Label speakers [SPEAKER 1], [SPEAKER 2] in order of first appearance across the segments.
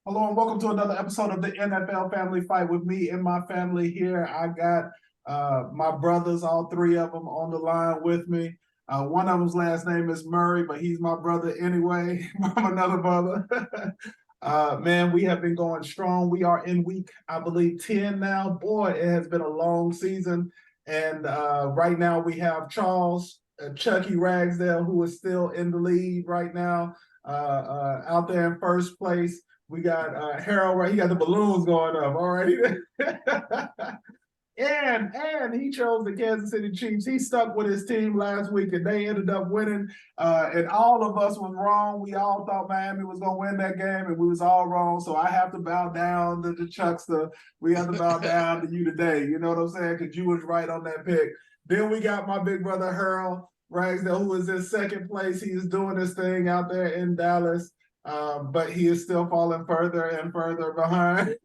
[SPEAKER 1] Hello and welcome to another episode of the NFL Family Fight with me and my family here. I got my brothers, all three of them, on the line with me. One of them's last name is Murray, but he's my brother anyway. I'm another brother. Man, we have been going strong. We are in week, I believe, 10 now. Boy, it has been a long season. And right now we have Charles, Chucky Ragsdale, who is still in the lead right now, out there in first place. We got Harold, right? He got the balloons going up. All right. and he chose the Kansas City Chiefs. He stuck with his team last week and they ended up winning. And all of us was wrong. We all thought Miami was gonna win that game, and we was all wrong. So I have to bow down to the Chuckster. We have to bow down to you today. You know what I'm saying? Because you was right on that pick. Then we got my big brother Harold Ragsdale, who is in second place. He is doing this thing out there in Dallas. But he is still falling further and further behind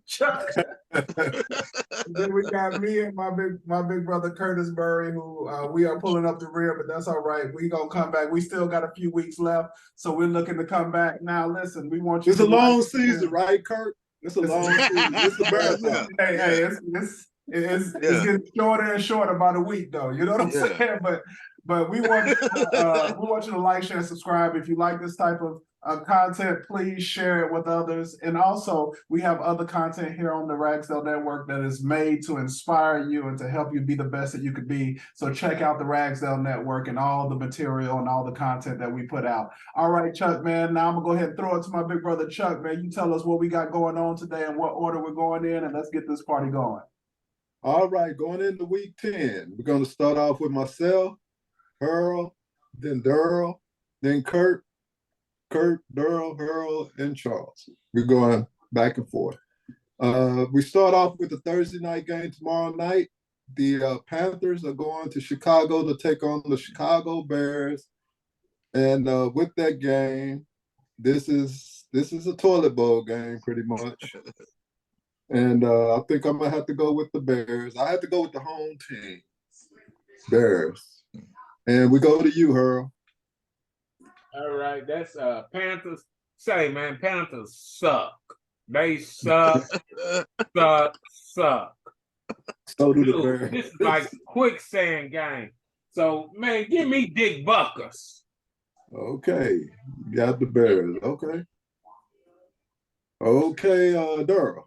[SPEAKER 1] Chuck. Then we got me and my big brother Curtis Murray, who we are pulling up the rear, but that's all right. We gonna come back. We still got a few weeks left, so we're looking to come back. Now, listen, we want you.
[SPEAKER 2] It's a long season, right, Kurt? It's a long season. It's a marathon.
[SPEAKER 1] Hey, it's getting shorter and shorter by the week, though. You know what I'm saying? But we want you to like, share, and subscribe. If you like this type of content, please share it with others. And also, we have other content here on the Ragsdale Network that is made to inspire you and to help you be the best that you could be. So check out the Ragsdale Network and all the material and all the content that we put out. All right, Chuck, man. Now I'm gonna go ahead and throw it to my big brother Chuck, man. You tell us what we got going on today and what order we're going in, and let's get this party going.
[SPEAKER 2] All right, going into week 10, we're going to start off with myself, Earl, then Daryl, then Kurt, Daryl, Earl, and Charles. We're going back and forth. We start off with the Thursday night game tomorrow night. The Panthers are going to Chicago to take on the Chicago Bears. And with that game, this is a toilet bowl game pretty much. And I think I'm going to have to go with the Bears. I have to go with the home team, Bears. And we go to you, Earl.
[SPEAKER 3] All right, that's Panthers. Say, man, Panthers suck. They suck, suck.
[SPEAKER 2] So do the Bears.
[SPEAKER 3] This is like quicksand game. So, man, give me Dick Buckers.
[SPEAKER 2] Okay, you got the Bears. Okay, Daryl.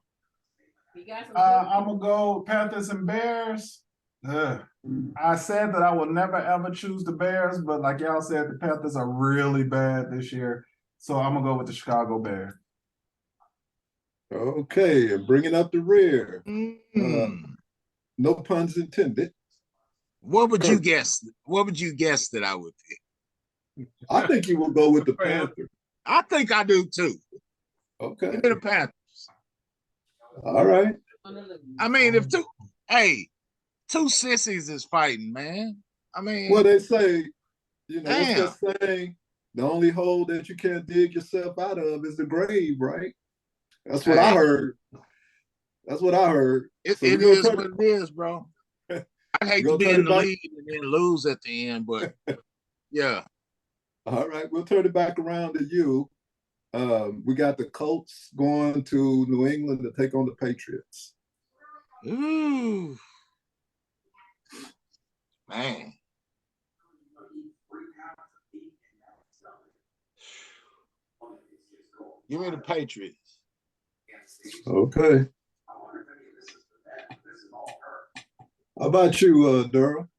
[SPEAKER 1] I'm gonna go Panthers and Bears. I said that I will never ever choose the Bears, but like y'all said, the Panthers are really bad this year. So I'm gonna go with the Chicago Bears.
[SPEAKER 2] Okay, and bringing up the rear. No puns intended.
[SPEAKER 4] What would you guess? What would you guess that I would pick?
[SPEAKER 2] I think you will go with the Panthers.
[SPEAKER 4] I think I do too.
[SPEAKER 2] Okay.
[SPEAKER 4] Give me the Panthers.
[SPEAKER 2] All right.
[SPEAKER 4] I mean, if two sissies is fighting, man. I mean,
[SPEAKER 2] well, they say, what's that saying? The only hole that you can't dig yourself out of is the grave, right? That's what I heard. That's what I heard.
[SPEAKER 4] It is what it is, bro. I'd hate to be in the lead and then lose at the end, but yeah.
[SPEAKER 2] All right, we'll turn it back around to you. We got the Colts going to New England to take on the Patriots.
[SPEAKER 4] Ooh. Man. Give me the Patriots.
[SPEAKER 2] Okay. How about you, Daryl?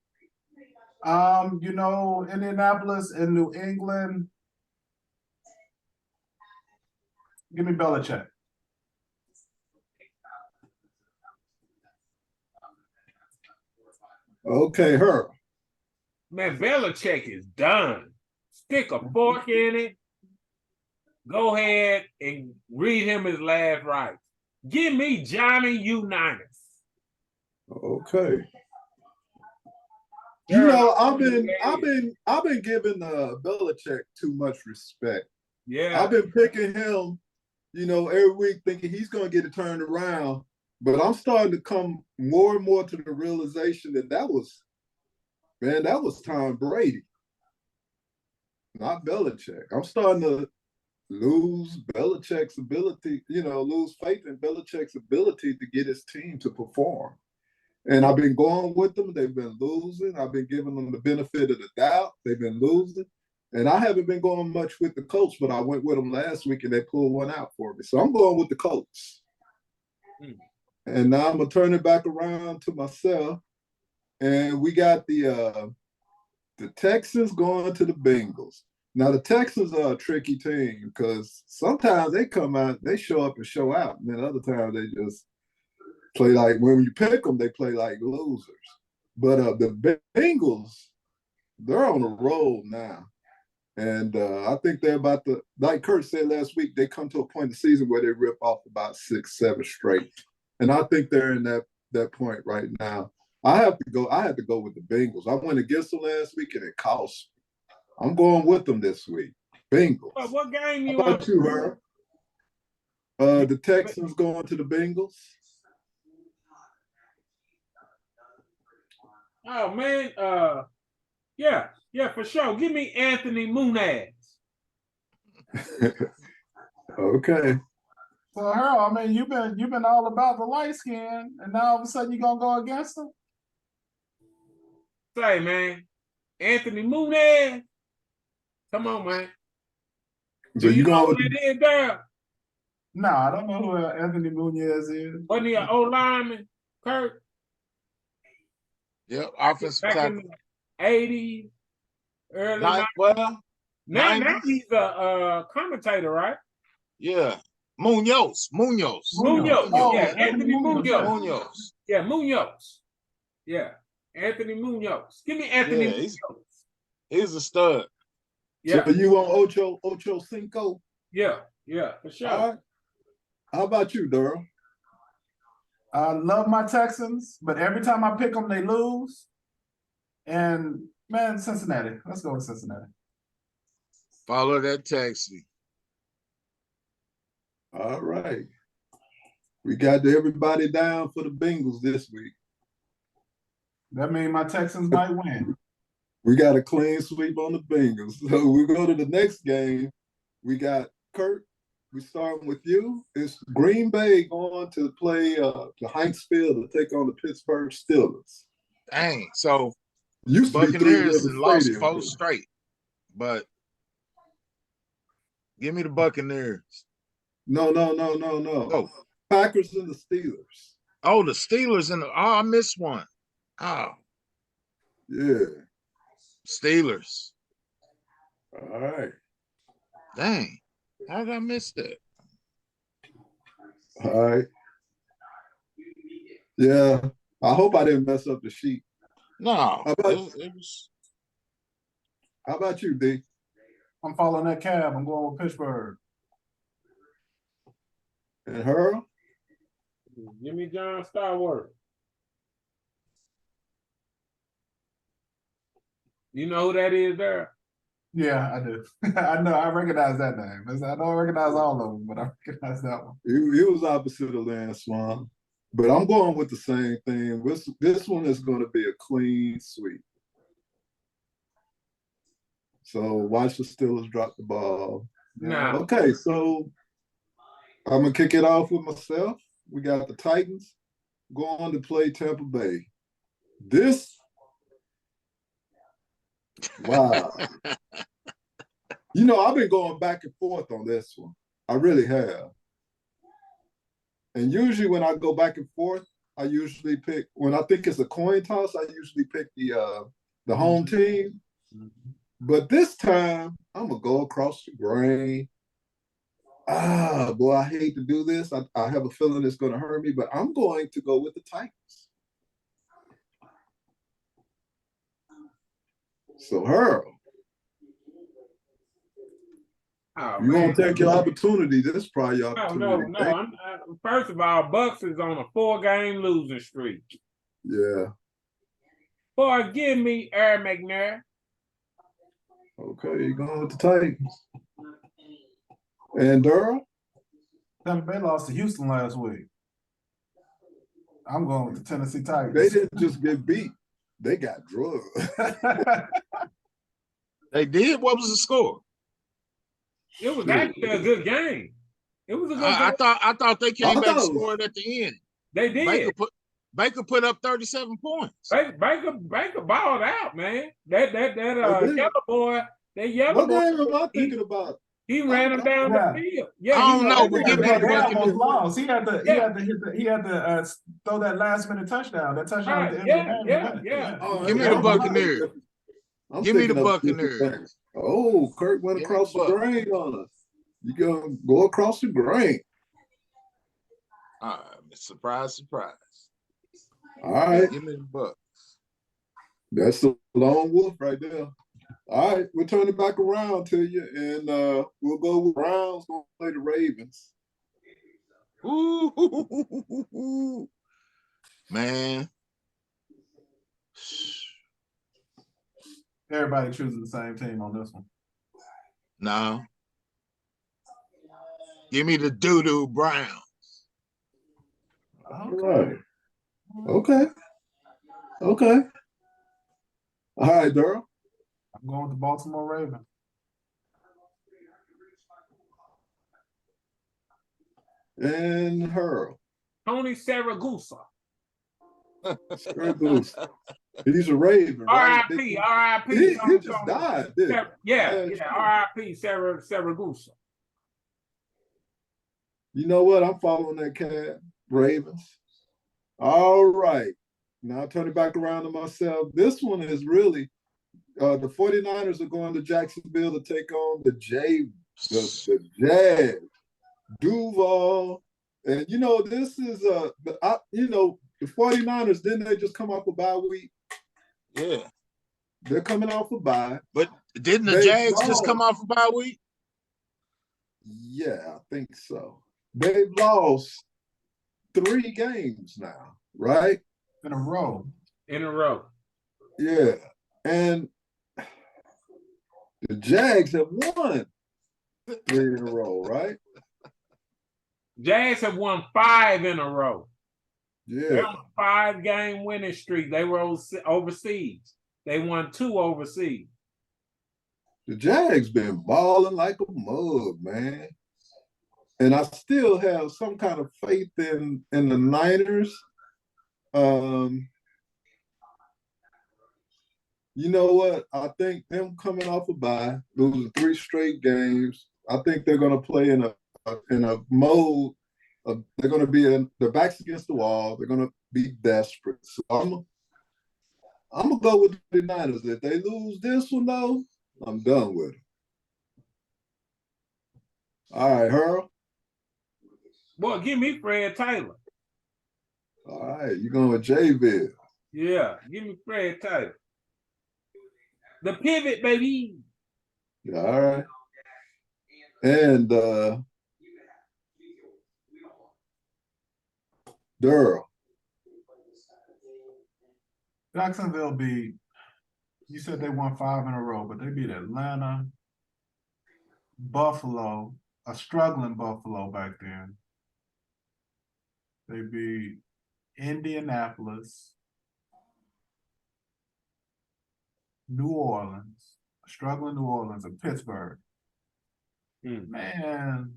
[SPEAKER 1] Indianapolis and New England. Give me Belichick.
[SPEAKER 2] Okay, her.
[SPEAKER 3] Man, Belichick is done. Stick a fork in it. Go ahead and read him his last rites. Give me Johnny Unitas.
[SPEAKER 2] Okay. I've been giving Belichick too much respect.
[SPEAKER 3] Yeah.
[SPEAKER 2] I've been picking him, every week thinking he's going to get it turned around. But I'm starting to come more and more to the realization that was Tom Brady, not Belichick. I'm starting to lose Belichick's ability, lose faith in Belichick's ability to get his team to perform. And I've been going with them. They've been losing. I've been giving them the benefit of the doubt. They've been losing. And I haven't been going much with the Colts, but I went with them last week and they pulled one out for me. So I'm going with the Colts. And now I'm going to turn it back around to myself. And we got the Texans going to the Bengals. Now, the Texans are a tricky team because sometimes they come out, they show up and show out. And then other times they just play like, when you pick them, they play like losers. But the Bengals, they're on a roll now. And I think they're about to, like Kurt said last week, they come to a point in the season where they rip off about 6, 7 straight. And I think they're in that point right now. I had to go with the Bengals. I went against them last week and it cost me. I'm going with them this week. Bengals.
[SPEAKER 3] What game you
[SPEAKER 2] How about you, Herb? The Texans going to the Bengals.
[SPEAKER 3] Oh man, yeah, for sure. Give me Anthony Munaz.
[SPEAKER 2] Okay.
[SPEAKER 1] So Harold, I mean, you've been all about the light skin, and now all of a sudden you're gonna go against them?
[SPEAKER 3] Say, man, Anthony Munaz. Come on, man.
[SPEAKER 2] So you
[SPEAKER 3] know
[SPEAKER 2] going
[SPEAKER 3] who
[SPEAKER 2] with
[SPEAKER 3] that is, Darryl?
[SPEAKER 1] No, I don't know who Anthony Munoz is.
[SPEAKER 3] Wasn't he an old lineman, Kurt?
[SPEAKER 4] Yep, offensive
[SPEAKER 3] Back in
[SPEAKER 4] tackle.
[SPEAKER 3] the 80s, early 90s.
[SPEAKER 4] Well,
[SPEAKER 3] Now
[SPEAKER 4] 90s.
[SPEAKER 3] he's a commentator, right?
[SPEAKER 4] Yeah. Munoz.
[SPEAKER 1] Oh,
[SPEAKER 3] yeah, Anthony Munoz.
[SPEAKER 4] Munoz.
[SPEAKER 3] Yeah, Munoz. Yeah, Anthony Munoz. Give me Anthony
[SPEAKER 4] Yeah,
[SPEAKER 3] Munoz.
[SPEAKER 4] He's a stud.
[SPEAKER 3] Yeah,
[SPEAKER 2] So you on Ocho Cinco?
[SPEAKER 3] yeah, for sure.
[SPEAKER 2] All right. How about you, Durham?
[SPEAKER 1] I love my Texans, but every time I pick them, they lose. And man, Cincinnati. Let's go with Cincinnati.
[SPEAKER 4] Follow that taxi.
[SPEAKER 2] All right. We got everybody down for the Bengals this week.
[SPEAKER 1] That means my Texans might win.
[SPEAKER 2] We got a clean sweep on the Bengals. So we go to the next game. We got Kurt. We starting with you. It's Green Bay going to play to Heinz Field to take on the Pittsburgh Steelers.
[SPEAKER 4] Dang. So
[SPEAKER 2] Used to be
[SPEAKER 4] Buccaneers
[SPEAKER 2] three
[SPEAKER 4] lost
[SPEAKER 2] stadium.
[SPEAKER 4] 4 straight. But give me the Buccaneers.
[SPEAKER 2] No.
[SPEAKER 4] Oh.
[SPEAKER 2] Packers and the Steelers.
[SPEAKER 4] Oh, the Steelers I missed one. Oh,
[SPEAKER 2] Yeah.
[SPEAKER 4] Steelers.
[SPEAKER 2] All right.
[SPEAKER 4] Dang. How did I miss that?
[SPEAKER 2] All right. Yeah. I hope I didn't mess up the sheet.
[SPEAKER 4] No,
[SPEAKER 2] How about-
[SPEAKER 4] it was.
[SPEAKER 2] How about you, D?
[SPEAKER 1] I'm following that cab. I'm going with Pittsburgh.
[SPEAKER 2] And her?
[SPEAKER 3] Give me John Starworth. You know who that is, there?
[SPEAKER 1] Yeah, I do. I know. I recognize that name. I don't recognize all of them, but I recognize that one.
[SPEAKER 2] He was opposite of Lance Swan. But I'm going with the same thing. This one is going to be a clean sweep. So watch the Steelers drop the ball.
[SPEAKER 3] Nah.
[SPEAKER 2] Okay, so I'm going to kick it off with myself. We got the Titans going to play Tampa Bay. Wow. I've been going back and forth on this one. I really have. And usually when I go back and forth, I usually pick, when I think it's a coin toss, I usually pick the home team. But this time, I'm going to go across the grain. Boy, I hate to do this. I have a feeling it's going to hurt me, but I'm going to go with the Titans. So, Harold, you want to take your opportunity. This is probably your opportunity.
[SPEAKER 3] No. First of all, Bucks is on a 4-game losing streak.
[SPEAKER 2] Yeah.
[SPEAKER 3] Boy, give me Aaron McNair.
[SPEAKER 2] Okay, you're going with the Titans. And Durham?
[SPEAKER 1] Tampa Bay lost to Houston last week. I'm going with the Tennessee Titans.
[SPEAKER 2] They didn't just get beat. They got drugged.
[SPEAKER 4] They did? What was the score?
[SPEAKER 3] It was actually a good game. It was a good
[SPEAKER 4] I
[SPEAKER 3] game.
[SPEAKER 4] thought they came
[SPEAKER 2] I
[SPEAKER 4] back
[SPEAKER 2] thought-
[SPEAKER 4] scored at the end.
[SPEAKER 3] They did.
[SPEAKER 4] Baker put up 37 points.
[SPEAKER 3] Baker balled out, man. That
[SPEAKER 2] Oh, did he?
[SPEAKER 3] yellow boy, that yellow
[SPEAKER 2] What
[SPEAKER 3] boy,
[SPEAKER 2] game am I thinking about?
[SPEAKER 3] he ran him down
[SPEAKER 1] Yeah.
[SPEAKER 3] the field. Yeah,
[SPEAKER 4] I don't
[SPEAKER 3] he
[SPEAKER 4] know,
[SPEAKER 3] ran
[SPEAKER 4] but
[SPEAKER 3] him
[SPEAKER 4] give
[SPEAKER 3] down
[SPEAKER 4] me
[SPEAKER 3] the
[SPEAKER 4] the
[SPEAKER 1] They
[SPEAKER 3] field.
[SPEAKER 4] Buccaneers.
[SPEAKER 1] almost lost. He had to throw that last minute touchdown. That touchdown at the end
[SPEAKER 3] Right,
[SPEAKER 1] of the game.
[SPEAKER 3] yeah.
[SPEAKER 2] Oh,
[SPEAKER 4] Give me
[SPEAKER 2] I'm
[SPEAKER 4] the Buccaneers.
[SPEAKER 2] I'm
[SPEAKER 4] Give me the
[SPEAKER 2] thinking of different
[SPEAKER 4] Buccaneers.
[SPEAKER 2] things. Oh, Kirk went
[SPEAKER 4] Give me
[SPEAKER 2] across
[SPEAKER 4] the
[SPEAKER 2] the
[SPEAKER 4] Bucs.
[SPEAKER 2] grain on us. You gonna go across the grain.
[SPEAKER 4] Surprise.
[SPEAKER 2] All right.
[SPEAKER 4] Give me the Bucks.
[SPEAKER 2] That's the lone wolf right there. All right, we'll turn it back around to you, and we'll go with Browns gonna play the Ravens.
[SPEAKER 4] Ooh, man.
[SPEAKER 1] Everybody choosing the same team on this one.
[SPEAKER 4] No. Give me the doo-doo Browns.
[SPEAKER 2] All right. Okay. All right, Daryl.
[SPEAKER 1] I'm going with the Baltimore Ravens.
[SPEAKER 2] And Hurl.
[SPEAKER 3] Tony Saragusa.
[SPEAKER 2] Goose. He's a Raven, right?
[SPEAKER 3] R.I.P.
[SPEAKER 2] He just died. Didn't he?
[SPEAKER 3] Yeah. R.I.P. Saragusa.
[SPEAKER 2] You know what? I'm following that cat. Ravens. All right. Now turn it back around to myself. This one is really the 49ers are going to Jacksonville to take on the Jags. Duval. And this is the 49ers, didn't they just come off a bye week?
[SPEAKER 4] Yeah.
[SPEAKER 2] They're coming off a bye.
[SPEAKER 4] But didn't the
[SPEAKER 2] They
[SPEAKER 4] Jags just
[SPEAKER 2] lost.
[SPEAKER 4] come off a bye week?
[SPEAKER 2] Yeah, I think so. They've lost 3 games now, right?
[SPEAKER 1] In a row.
[SPEAKER 2] Yeah. And the Jags have won 3 in a row, right?
[SPEAKER 3] Jags have won 5 in a row. They're
[SPEAKER 2] Yeah.
[SPEAKER 3] on a 5-game winning streak. They were overseas. They won 2 overseas.
[SPEAKER 2] The Jags been balling like a mug, man. And I still have some kind of faith in the Niners. You know what? I think them coming off a bye, losing 3 straight games, I think they're going to play in a mode of they're going to be their backs against the wall. They're going to be desperate. So I'm gonna go with the Niners. If they lose this one though, I'm done with them. All right, Hurl.
[SPEAKER 3] Boy, give me Fred Taylor.
[SPEAKER 2] All right, you're going with Jayville.
[SPEAKER 3] Yeah, give me Fred Taylor. The pivot, baby.
[SPEAKER 2] Yeah, all right. And Durrell.
[SPEAKER 1] Jacksonville beat, you said they won 5 in a row, but they beat Atlanta, Buffalo, a struggling Buffalo back then. They beat Indianapolis, New Orleans, struggling New Orleans, and Pittsburgh. Man,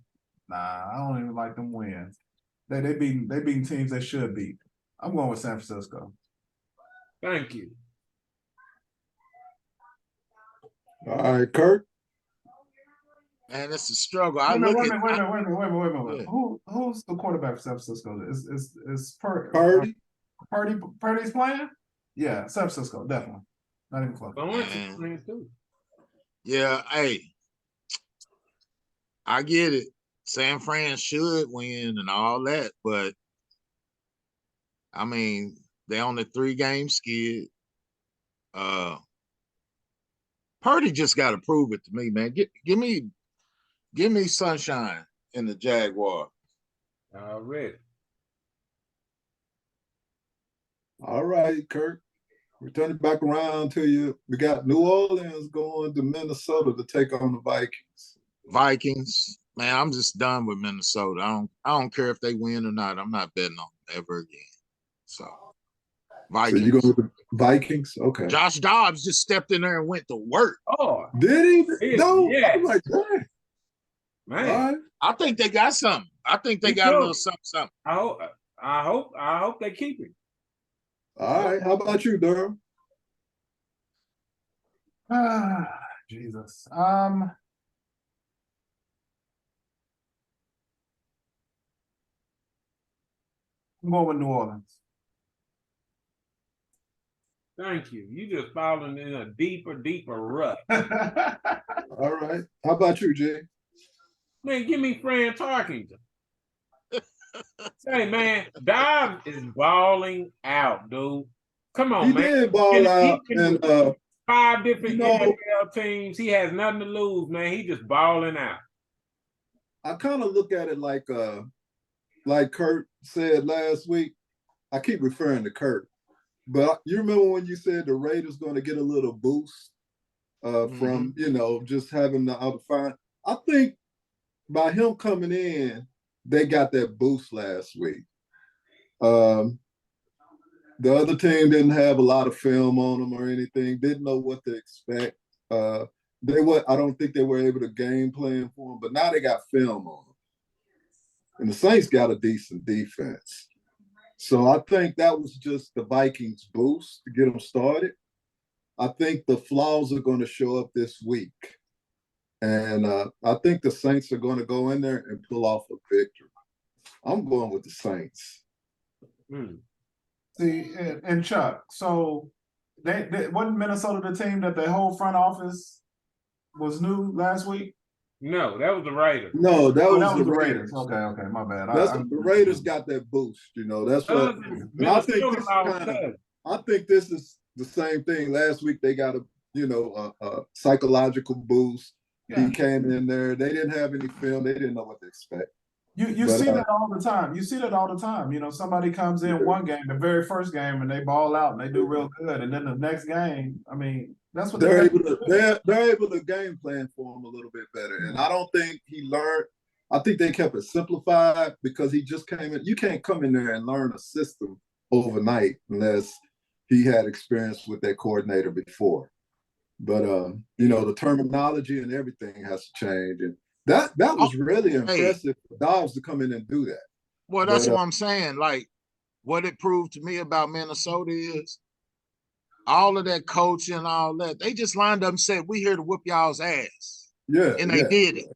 [SPEAKER 1] nah, I don't even like them wins. They beating teams they should beat. I'm going with San Francisco.
[SPEAKER 3] Thank you.
[SPEAKER 2] All right, Kirk.
[SPEAKER 4] Man, it's a struggle.
[SPEAKER 1] Wait a minute.
[SPEAKER 4] Yeah.
[SPEAKER 1] Who's the quarterback for San Francisco? Is
[SPEAKER 2] Purdy.
[SPEAKER 1] Purdy's playing? Yeah, San Francisco, definitely. Not even close.
[SPEAKER 3] Lawrence is playing too.
[SPEAKER 4] Yeah, hey, I get it. San Fran should win and all that, but I mean, they on the 3-game skid. Purdy just got to prove it to me, man. Give me sunshine in the Jaguar.
[SPEAKER 3] Already.
[SPEAKER 2] All right, Kirk. We're turning back around to you. We got New Orleans going to Minnesota to take on the Vikings.
[SPEAKER 4] Vikings, man, I'm just done with Minnesota. I don't care if they win or not. I'm not betting on them ever again. So, Vikings.
[SPEAKER 2] So you go with the Vikings? Okay.
[SPEAKER 4] Josh Dobbs just stepped in there and went to work.
[SPEAKER 3] Oh,
[SPEAKER 2] Did he?
[SPEAKER 3] Yeah,
[SPEAKER 2] No.
[SPEAKER 3] yeah.
[SPEAKER 2] I'm like, dang.
[SPEAKER 3] Man,
[SPEAKER 2] right.
[SPEAKER 4] I think they got something. I think they
[SPEAKER 3] Me
[SPEAKER 4] got a
[SPEAKER 3] too.
[SPEAKER 4] little something.
[SPEAKER 3] I hope they keep it.
[SPEAKER 2] All right. How about you, Durham?
[SPEAKER 1] Jesus. I'm going with New Orleans.
[SPEAKER 3] Thank you. You just falling in a deeper rut.
[SPEAKER 2] All right. How about you, Jay?
[SPEAKER 3] Man, give me Fran Tarkington. Say, man, Dobbs is balling out, dude. Come on,
[SPEAKER 2] He
[SPEAKER 3] man.
[SPEAKER 2] did ball out, and
[SPEAKER 3] 5 different
[SPEAKER 2] you know-
[SPEAKER 3] NFL teams. He has nothing to lose, man. He just balling out.
[SPEAKER 2] I kind of look at it like Kurt said last week. I keep referring to Kurt, but you remember when you said the Raiders going to get a little boost from just having the other fine. I think by him coming in, they got that boost last week. The other team didn't have a lot of film on them or anything. Didn't know what to expect. I don't think they were able to game plan for them, but now they got film on them. And the Saints got a decent defense. So I think that was just the Vikings boost to get them started. I think the flaws are going to show up this week. And I think the Saints are going to go in there and pull off a victory. I'm going with the Saints.
[SPEAKER 1] See, and Chuck, so they wasn't Minnesota the team that the whole front office was new last week?
[SPEAKER 3] No, that was the Raiders.
[SPEAKER 2] No, that
[SPEAKER 1] Oh,
[SPEAKER 2] was
[SPEAKER 1] that was
[SPEAKER 2] the
[SPEAKER 1] the
[SPEAKER 2] Raiders.
[SPEAKER 1] Raiders. Okay, my bad.
[SPEAKER 2] The Raiders got that boost, That's what. And I think this is I think this is the same thing. Last week they got a psychological boost.
[SPEAKER 1] Yeah.
[SPEAKER 2] He came in there. They didn't have any film. They didn't know what to expect.
[SPEAKER 1] You see that all the time. You see that all the time. Somebody comes in one game, the very first game, and they ball out and they do real good, and then the next game, I mean, that's what
[SPEAKER 2] they're able to game plan for him a little bit better. And I don't think he learned. I think they kept it simplified because he just came in. You can't come in there and learn a system overnight unless he had experience with that coordinator before. But the terminology and everything has to change, and that was really impressive for Dobbs to come in and do that.
[SPEAKER 4] Well, that's what I'm saying. Like, what it proved to me about Minnesota is all of that coaching and all that. They just lined up and said, "We here to whip y'all's ass."
[SPEAKER 2] Yeah,
[SPEAKER 4] and they did it.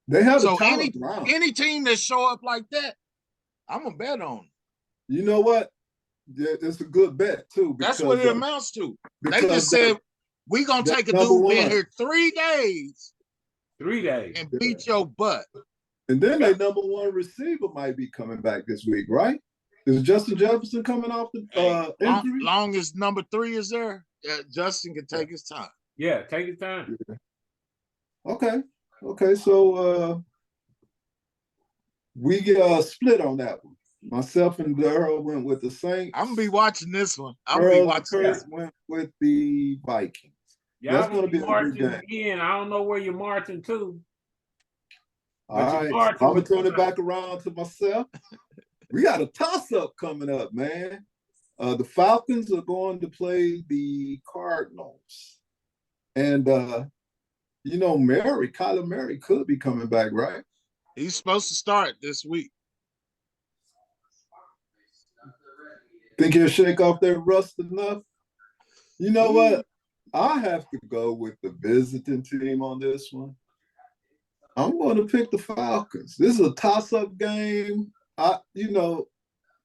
[SPEAKER 2] They have
[SPEAKER 4] so any team that show up like that, I'm gonna bet on.
[SPEAKER 2] You know what? Yeah, it's a good bet too.
[SPEAKER 4] That's what it amounts to. They just said, "We gonna take a dude been here 3 days."
[SPEAKER 3] 3 days.
[SPEAKER 4] And beat your butt.
[SPEAKER 2] And then their number one receiver might be coming back this week, right? Is Justin Jefferson coming off the injury?
[SPEAKER 4] Long as number 3 is there, Justin can take his time.
[SPEAKER 3] Yeah, take his time.
[SPEAKER 2] Yeah. Okay. So we get split on that one. Myself and Darryl went with the Saints.
[SPEAKER 4] I'm gonna be watching this one. I'm gonna be watching this
[SPEAKER 2] one. Went with the Vikings.
[SPEAKER 3] That's gonna be marching again. I don't know where you're marching to.
[SPEAKER 2] All right, I'm gonna turn it back around to myself. We got a toss-up coming up, man. The Falcons are going to play the Cardinals, and Kyler Murray could be coming back, right?
[SPEAKER 4] He's supposed to start this week.
[SPEAKER 2] Think he'll shake off that rust enough? You know what? I have to go with the visiting team on this one. I'm going to pick the Falcons. This is a toss-up game.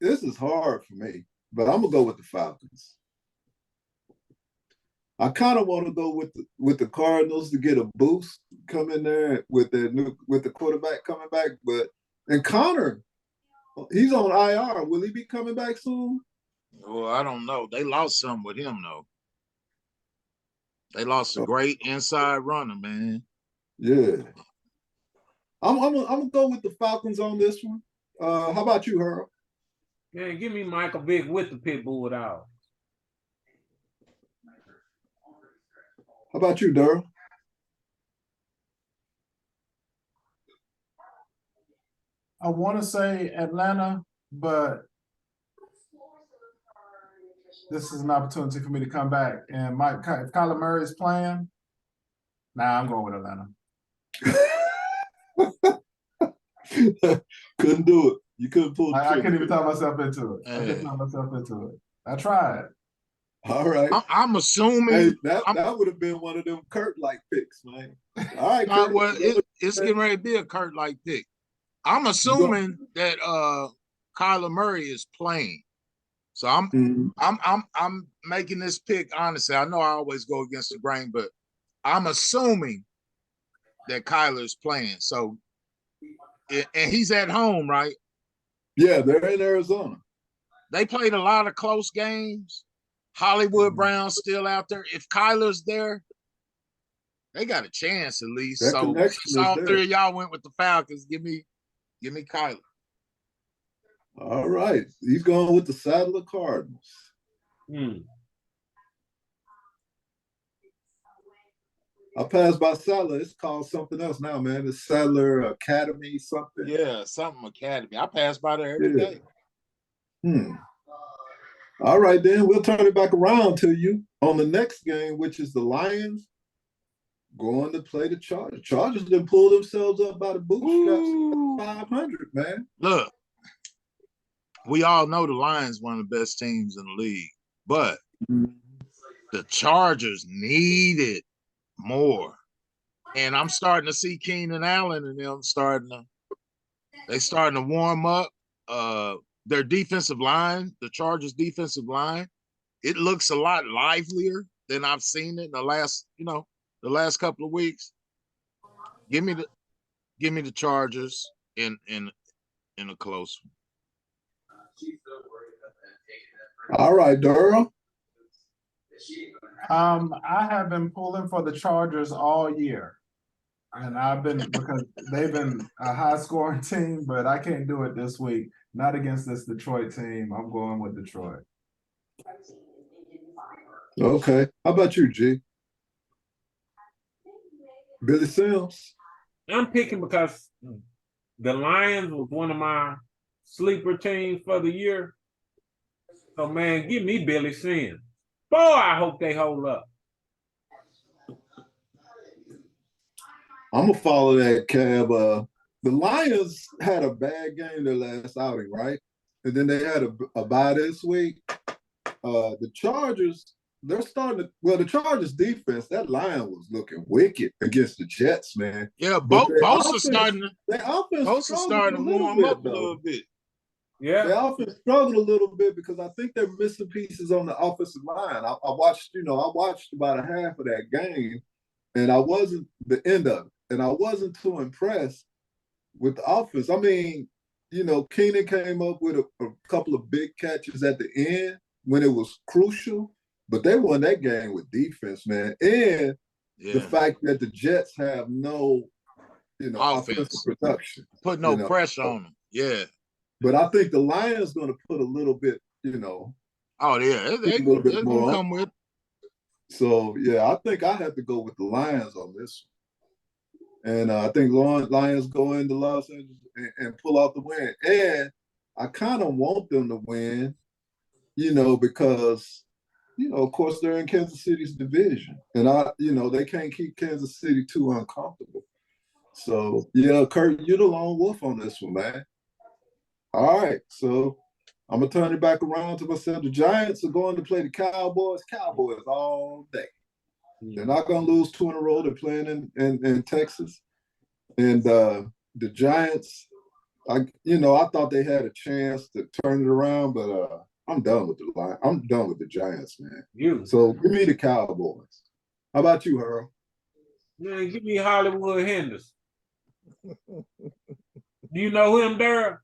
[SPEAKER 2] This is hard for me, but I'm gonna go with the Falcons. I kind of want to go with the Cardinals to get a boost, come in there with the quarterback coming back. And Connor, he's on IR. Will he be coming back soon?
[SPEAKER 4] Well, I don't know. They lost some with him though. They lost a great inside runner, man.
[SPEAKER 2] Yeah. I'm gonna go with the Falcons on this one. How about you, Harold?
[SPEAKER 3] Man, give me Michael Vick with the pit bull dog.
[SPEAKER 2] How about you, Darryl?
[SPEAKER 1] I want to say Atlanta, but this is an opportunity for me to come back. And if Kyler Murray is playing, I'm going with Atlanta.
[SPEAKER 2] Couldn't do it. You couldn't pull the
[SPEAKER 1] I
[SPEAKER 2] trigger.
[SPEAKER 1] couldn't even talk myself into it. I couldn't
[SPEAKER 4] Hey.
[SPEAKER 1] talk myself into it. I tried.
[SPEAKER 2] All right.
[SPEAKER 4] I'm assuming.
[SPEAKER 2] Hey, that would have been one of them Kurt-like picks, man. All right,
[SPEAKER 4] Nah,
[SPEAKER 2] Kurt.
[SPEAKER 4] well, it's getting ready to be a Kurt like pick. I'm assuming that Kyler Murray is playing. So
[SPEAKER 2] Mhm.
[SPEAKER 4] I'm making this pick honestly. I know I always go against the grain, but I'm assuming that Kyler's playing. So and he's at home, right?
[SPEAKER 2] Yeah, they're in Arizona.
[SPEAKER 4] They played a lot of close games. Hollywood Brown's still out there. If Kyler's there, they got a chance at least.
[SPEAKER 2] That
[SPEAKER 4] So
[SPEAKER 2] connection
[SPEAKER 4] since
[SPEAKER 2] is
[SPEAKER 4] all
[SPEAKER 2] there.
[SPEAKER 4] three of y'all went with the Falcons, give me Kyler.
[SPEAKER 2] All right. He's going with the Sadler Cardinals. I passed by Sadler. It's called something else now, man. It's Sadler Academy something.
[SPEAKER 4] Yeah, something Academy. I pass by there every day.
[SPEAKER 2] All right, then we'll turn it back around to you on the next game, which is the Lions going to play the Chargers. Chargers done pulled themselves up by the bootstraps. 500, man.
[SPEAKER 4] Look, we all know the Lions one of the best teams in the league, but the Chargers needed more. And I'm starting to see Keenan Allen and them starting to warm up. Their defensive line, the Chargers defensive line, it looks a lot livelier than I've seen it in the last couple of weeks. Give me the Chargers in a close one.
[SPEAKER 2] All right, Durham.
[SPEAKER 1] I have been pulling for the Chargers all year. And because they've been a high scoring team, but I can't do it this week. Not against this Detroit team. I'm going with Detroit.
[SPEAKER 2] Okay. How about you, G? Billy Sims?
[SPEAKER 3] I'm picking because the Lions was one of my sleeper teams for the year. So, man, give me Billy Sims. Boy, I hope they hold up.
[SPEAKER 2] I'm going to follow that, Cab. The Lions had a bad game their last outing, right? And then they had a bye this week. The Chargers, they're starting to – well, the Chargers defense, that line was looking wicked against the Jets, man.
[SPEAKER 4] Yeah, both are starting
[SPEAKER 2] to
[SPEAKER 4] warm up a little bit.
[SPEAKER 3] Yeah.
[SPEAKER 2] Their offense struggled a little bit because I think they're missing pieces on the offensive line. I watched about a half of that game, and I wasn't the end of it. And I wasn't too impressed with the offense. I mean, Keenan came up with a couple of big catches at the end when it was crucial, but they won that game with defense, man. And the fact that the Jets have no, offensive production.
[SPEAKER 4] Put no pressure on them. Yeah.
[SPEAKER 2] But I think the Lions going to put a little bit,
[SPEAKER 4] Oh, yeah. They're going to come with.
[SPEAKER 2] So, yeah, I think I have to go with the Lions on this one. And I think Lions go into Los Angeles and pull out the win. And I kind of want them to win, because, of course, they're in Kansas City's division. And, they can't keep Kansas City too uncomfortable. So, yeah, Kurt, you're the lone wolf on this one, man. All right, so I'm going to turn it back around to myself. The Giants are going to play the Cowboys. Cowboys all day. They're not going to lose 2 in a row. They're playing in Texas. And the Giants, I thought they had a chance to turn it around, but I'm done with the line. I'm done with the Giants, man. So give me the Cowboys. How about you, Harold?
[SPEAKER 3] Man, give me Hollywood Henderson. Do you know him, Darryl?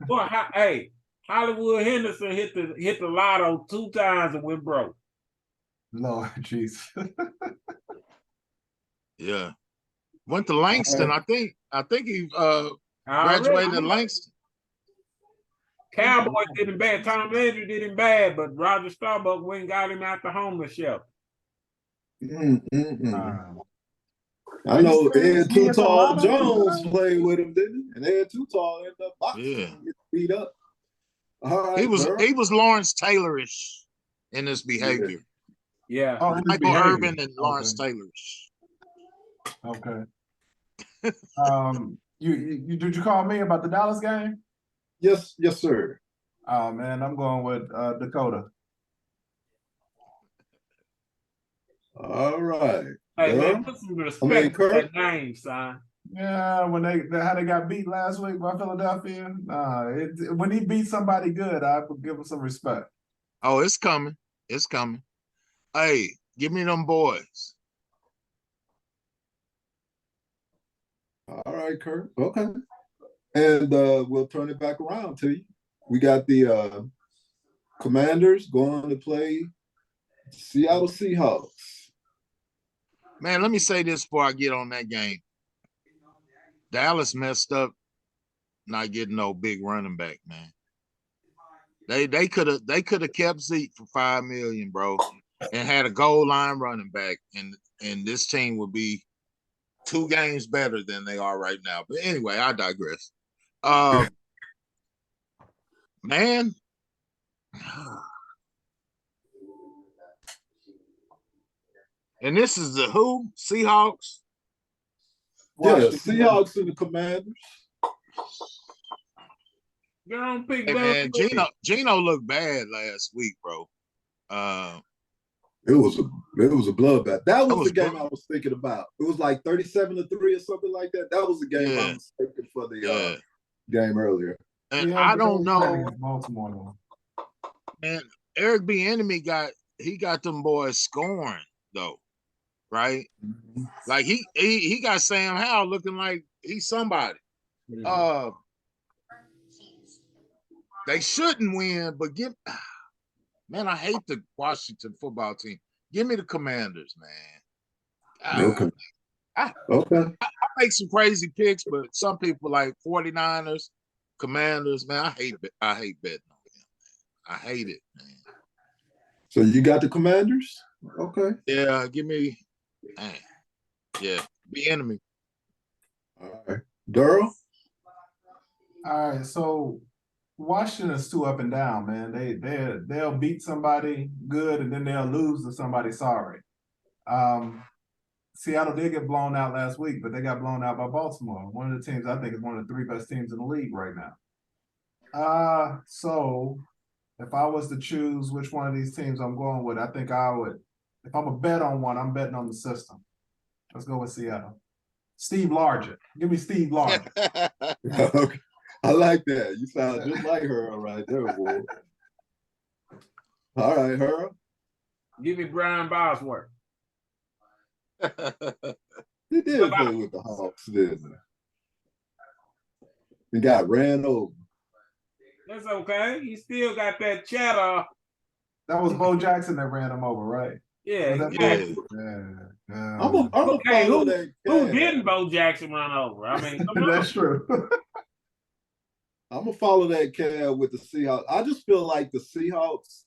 [SPEAKER 3] Boy, hey, Hollywood Henderson hit the lotto 2 times and went broke.
[SPEAKER 1] Lord, jeez.
[SPEAKER 4] Yeah. Went to Langston, I think. I think he graduated in Langston.
[SPEAKER 3] Cowboys did him bad. Tom Landry did him bad, but Roger Staubach went and got him out the homeless shelter.
[SPEAKER 2] I know Ed Too Tall Jones played with him, didn't he? And Ed Too Tall ended up boxing and get beat up. All right,
[SPEAKER 4] he was Lawrence Taylor-ish in his behavior.
[SPEAKER 3] Yeah.
[SPEAKER 4] Michael Irvin and Lawrence Taylor-ish.
[SPEAKER 1] Okay. Did you call me about the Dallas game?
[SPEAKER 2] Yes, sir.
[SPEAKER 1] Oh man, I'm going with Dakota.
[SPEAKER 2] All right.
[SPEAKER 3] Hey man,
[SPEAKER 2] Durham?
[SPEAKER 3] put some respect to that name, son.
[SPEAKER 1] Yeah, when how they got beat last week by Philadelphia. When he beat somebody good, I would give him some respect.
[SPEAKER 4] Oh, it's coming. It's coming. Hey, give me them boys.
[SPEAKER 2] All right, Kurt. Okay. And we'll turn it back around to you. We got the Commanders going to play Seattle Seahawks.
[SPEAKER 4] Man, let me say this before I get on that game. Dallas messed up not getting no big running back, man. They could have kept Zeke for $5 million, bro, and had a goal line running back, and this team would be 2 games better than they are right now. But anyway, I digress. Man. And this is the who? Seahawks?
[SPEAKER 2] Yeah, Seahawks and the Commanders.
[SPEAKER 3] Hey
[SPEAKER 4] man, Gino looked bad last week, bro.
[SPEAKER 2] It was a bloodbath. That was the game I was thinking about. It was like 37-3 or something like that. That was the game I was thinking for the game earlier.
[SPEAKER 4] And I don't know. And Eric Bieniemy got them boys scoring though, right? Mm-hmm. Like he got Sam Howell looking like he's somebody. Mm-hmm. They shouldn't win, but man, I hate the Washington football team. Give me the Commanders, man.
[SPEAKER 2] Okay.
[SPEAKER 4] I make some crazy picks, but some people like 49ers, Commanders, man. I hate betting on them, man. I hate it, man.
[SPEAKER 2] So you got the Commanders? Okay.
[SPEAKER 4] Yeah, give me, man. Yeah, Bieniemy.
[SPEAKER 2] All right. Durham?
[SPEAKER 1] All right, so Washington's too up and down, man. They'll beat somebody good and then they'll lose to somebody sorry. Seattle did get blown out last week, but they got blown out by Baltimore. One of the teams I think is one of the 3 best teams in the league right now. So if I was to choose which one of these teams I'm going with, I think I would. If I'm a bet on one, I'm betting on the system. Let's go with Seattle. Steve Largent. Give me Steve Largent.
[SPEAKER 2] Okay. I like that. You sound just like her right there, boy. All right, her.
[SPEAKER 3] Give me Brian Bosworth.
[SPEAKER 2] He did play with the Hawks, didn't he? He got ran over.
[SPEAKER 3] That's okay. He still got that chatter.
[SPEAKER 1] That was Bo Jackson that ran him over, right?
[SPEAKER 3] Yeah.
[SPEAKER 2] I'm okay,
[SPEAKER 3] who didn't Bo Jackson run over? I mean,
[SPEAKER 1] that's true.
[SPEAKER 2] I'm gonna follow that cat with the Seahawks. I just feel like the Seahawks,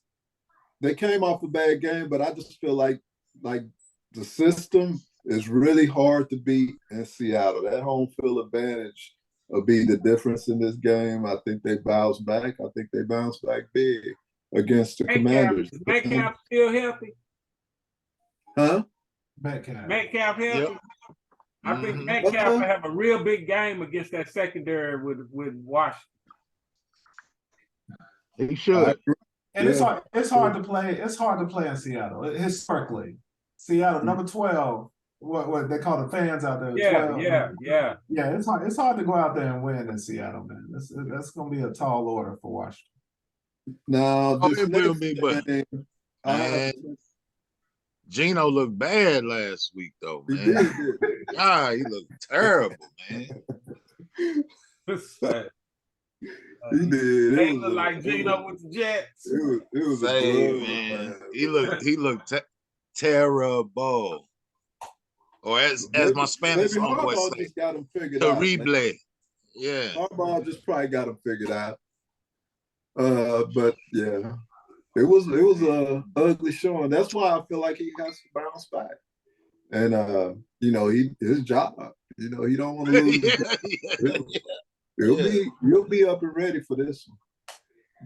[SPEAKER 2] they came off a bad game, but I just feel like the system is really hard to beat in Seattle. That home field advantage will be the difference in this game. I think they bounce back. I think they bounce back big against the Commanders.
[SPEAKER 3] Metcalf still healthy?
[SPEAKER 2] Huh?
[SPEAKER 1] Metcalf
[SPEAKER 3] healthy? Yep. I think Metcalf will have a real big game against that secondary with Washington.
[SPEAKER 4] He should.
[SPEAKER 1] And it's hard to play. It's hard to play in Seattle historically. Seattle, number 12. What they call the fans out there?
[SPEAKER 3] Yeah.
[SPEAKER 1] Yeah, it's hard to go out there and win in Seattle, man. That's gonna be a tall order for Washington.
[SPEAKER 2] No,
[SPEAKER 4] it will be, but Gino looked bad last week, though, man. He looked terrible, man.
[SPEAKER 2] He did.
[SPEAKER 3] They look like Gino with the Jets.
[SPEAKER 2] It was
[SPEAKER 4] man. He looked terrible. Or as my Spanish homeboy say,
[SPEAKER 2] got him figured
[SPEAKER 4] terrible.
[SPEAKER 2] Out,
[SPEAKER 4] yeah.
[SPEAKER 2] Harbaugh just probably got him figured out. But yeah, it was a ugly showing. That's why I feel like he has to bounce back. And his job. He don't want to lose. You'll be up and ready for this one.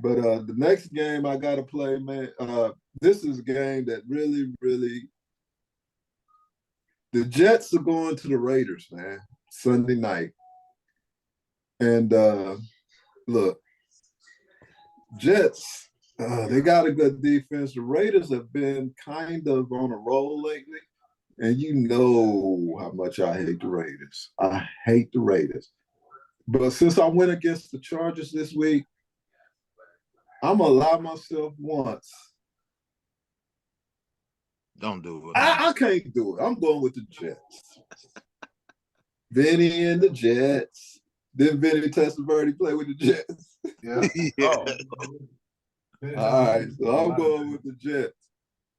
[SPEAKER 2] But the next game I gotta play, man. This is a game that really, really. The Jets are going to the Raiders, man. Sunday night. And look, Jets, they got a good defense. The Raiders have been kind of on a roll lately. And you know how much I hate the Raiders. I hate the Raiders. But since I went against the Chargers this week, I'm going to lie myself once.
[SPEAKER 4] Don't do it.
[SPEAKER 2] I can't do it. I'm going with the Jets. Vinny and the Jets. Then Vinny Testaverde play with the Jets.
[SPEAKER 1] Yeah.
[SPEAKER 4] Yeah.
[SPEAKER 2] All right, so I'm going with the Jets.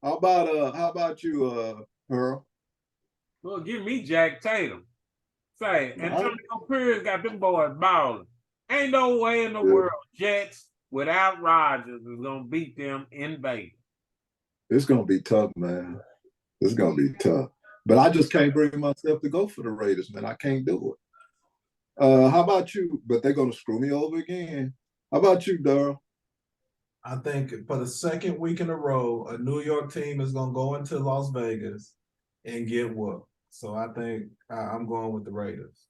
[SPEAKER 2] How about you, Earl?
[SPEAKER 3] Well, give me Jack Tatum. Say, Antonio Pierce got them boys balling. Ain't no way in the world Jets without Rodgers is gonna beat them in Vegas.
[SPEAKER 2] It's gonna be tough, man. It's gonna be tough. But I just can't bring myself to go for the Raiders, man. I can't do it. How about you? But they're gonna screw me over again. How about you, Daryl?
[SPEAKER 1] I think for the second week in a row, a New York team is going to go into Las Vegas and get whooped. So I think I'm going with the Raiders.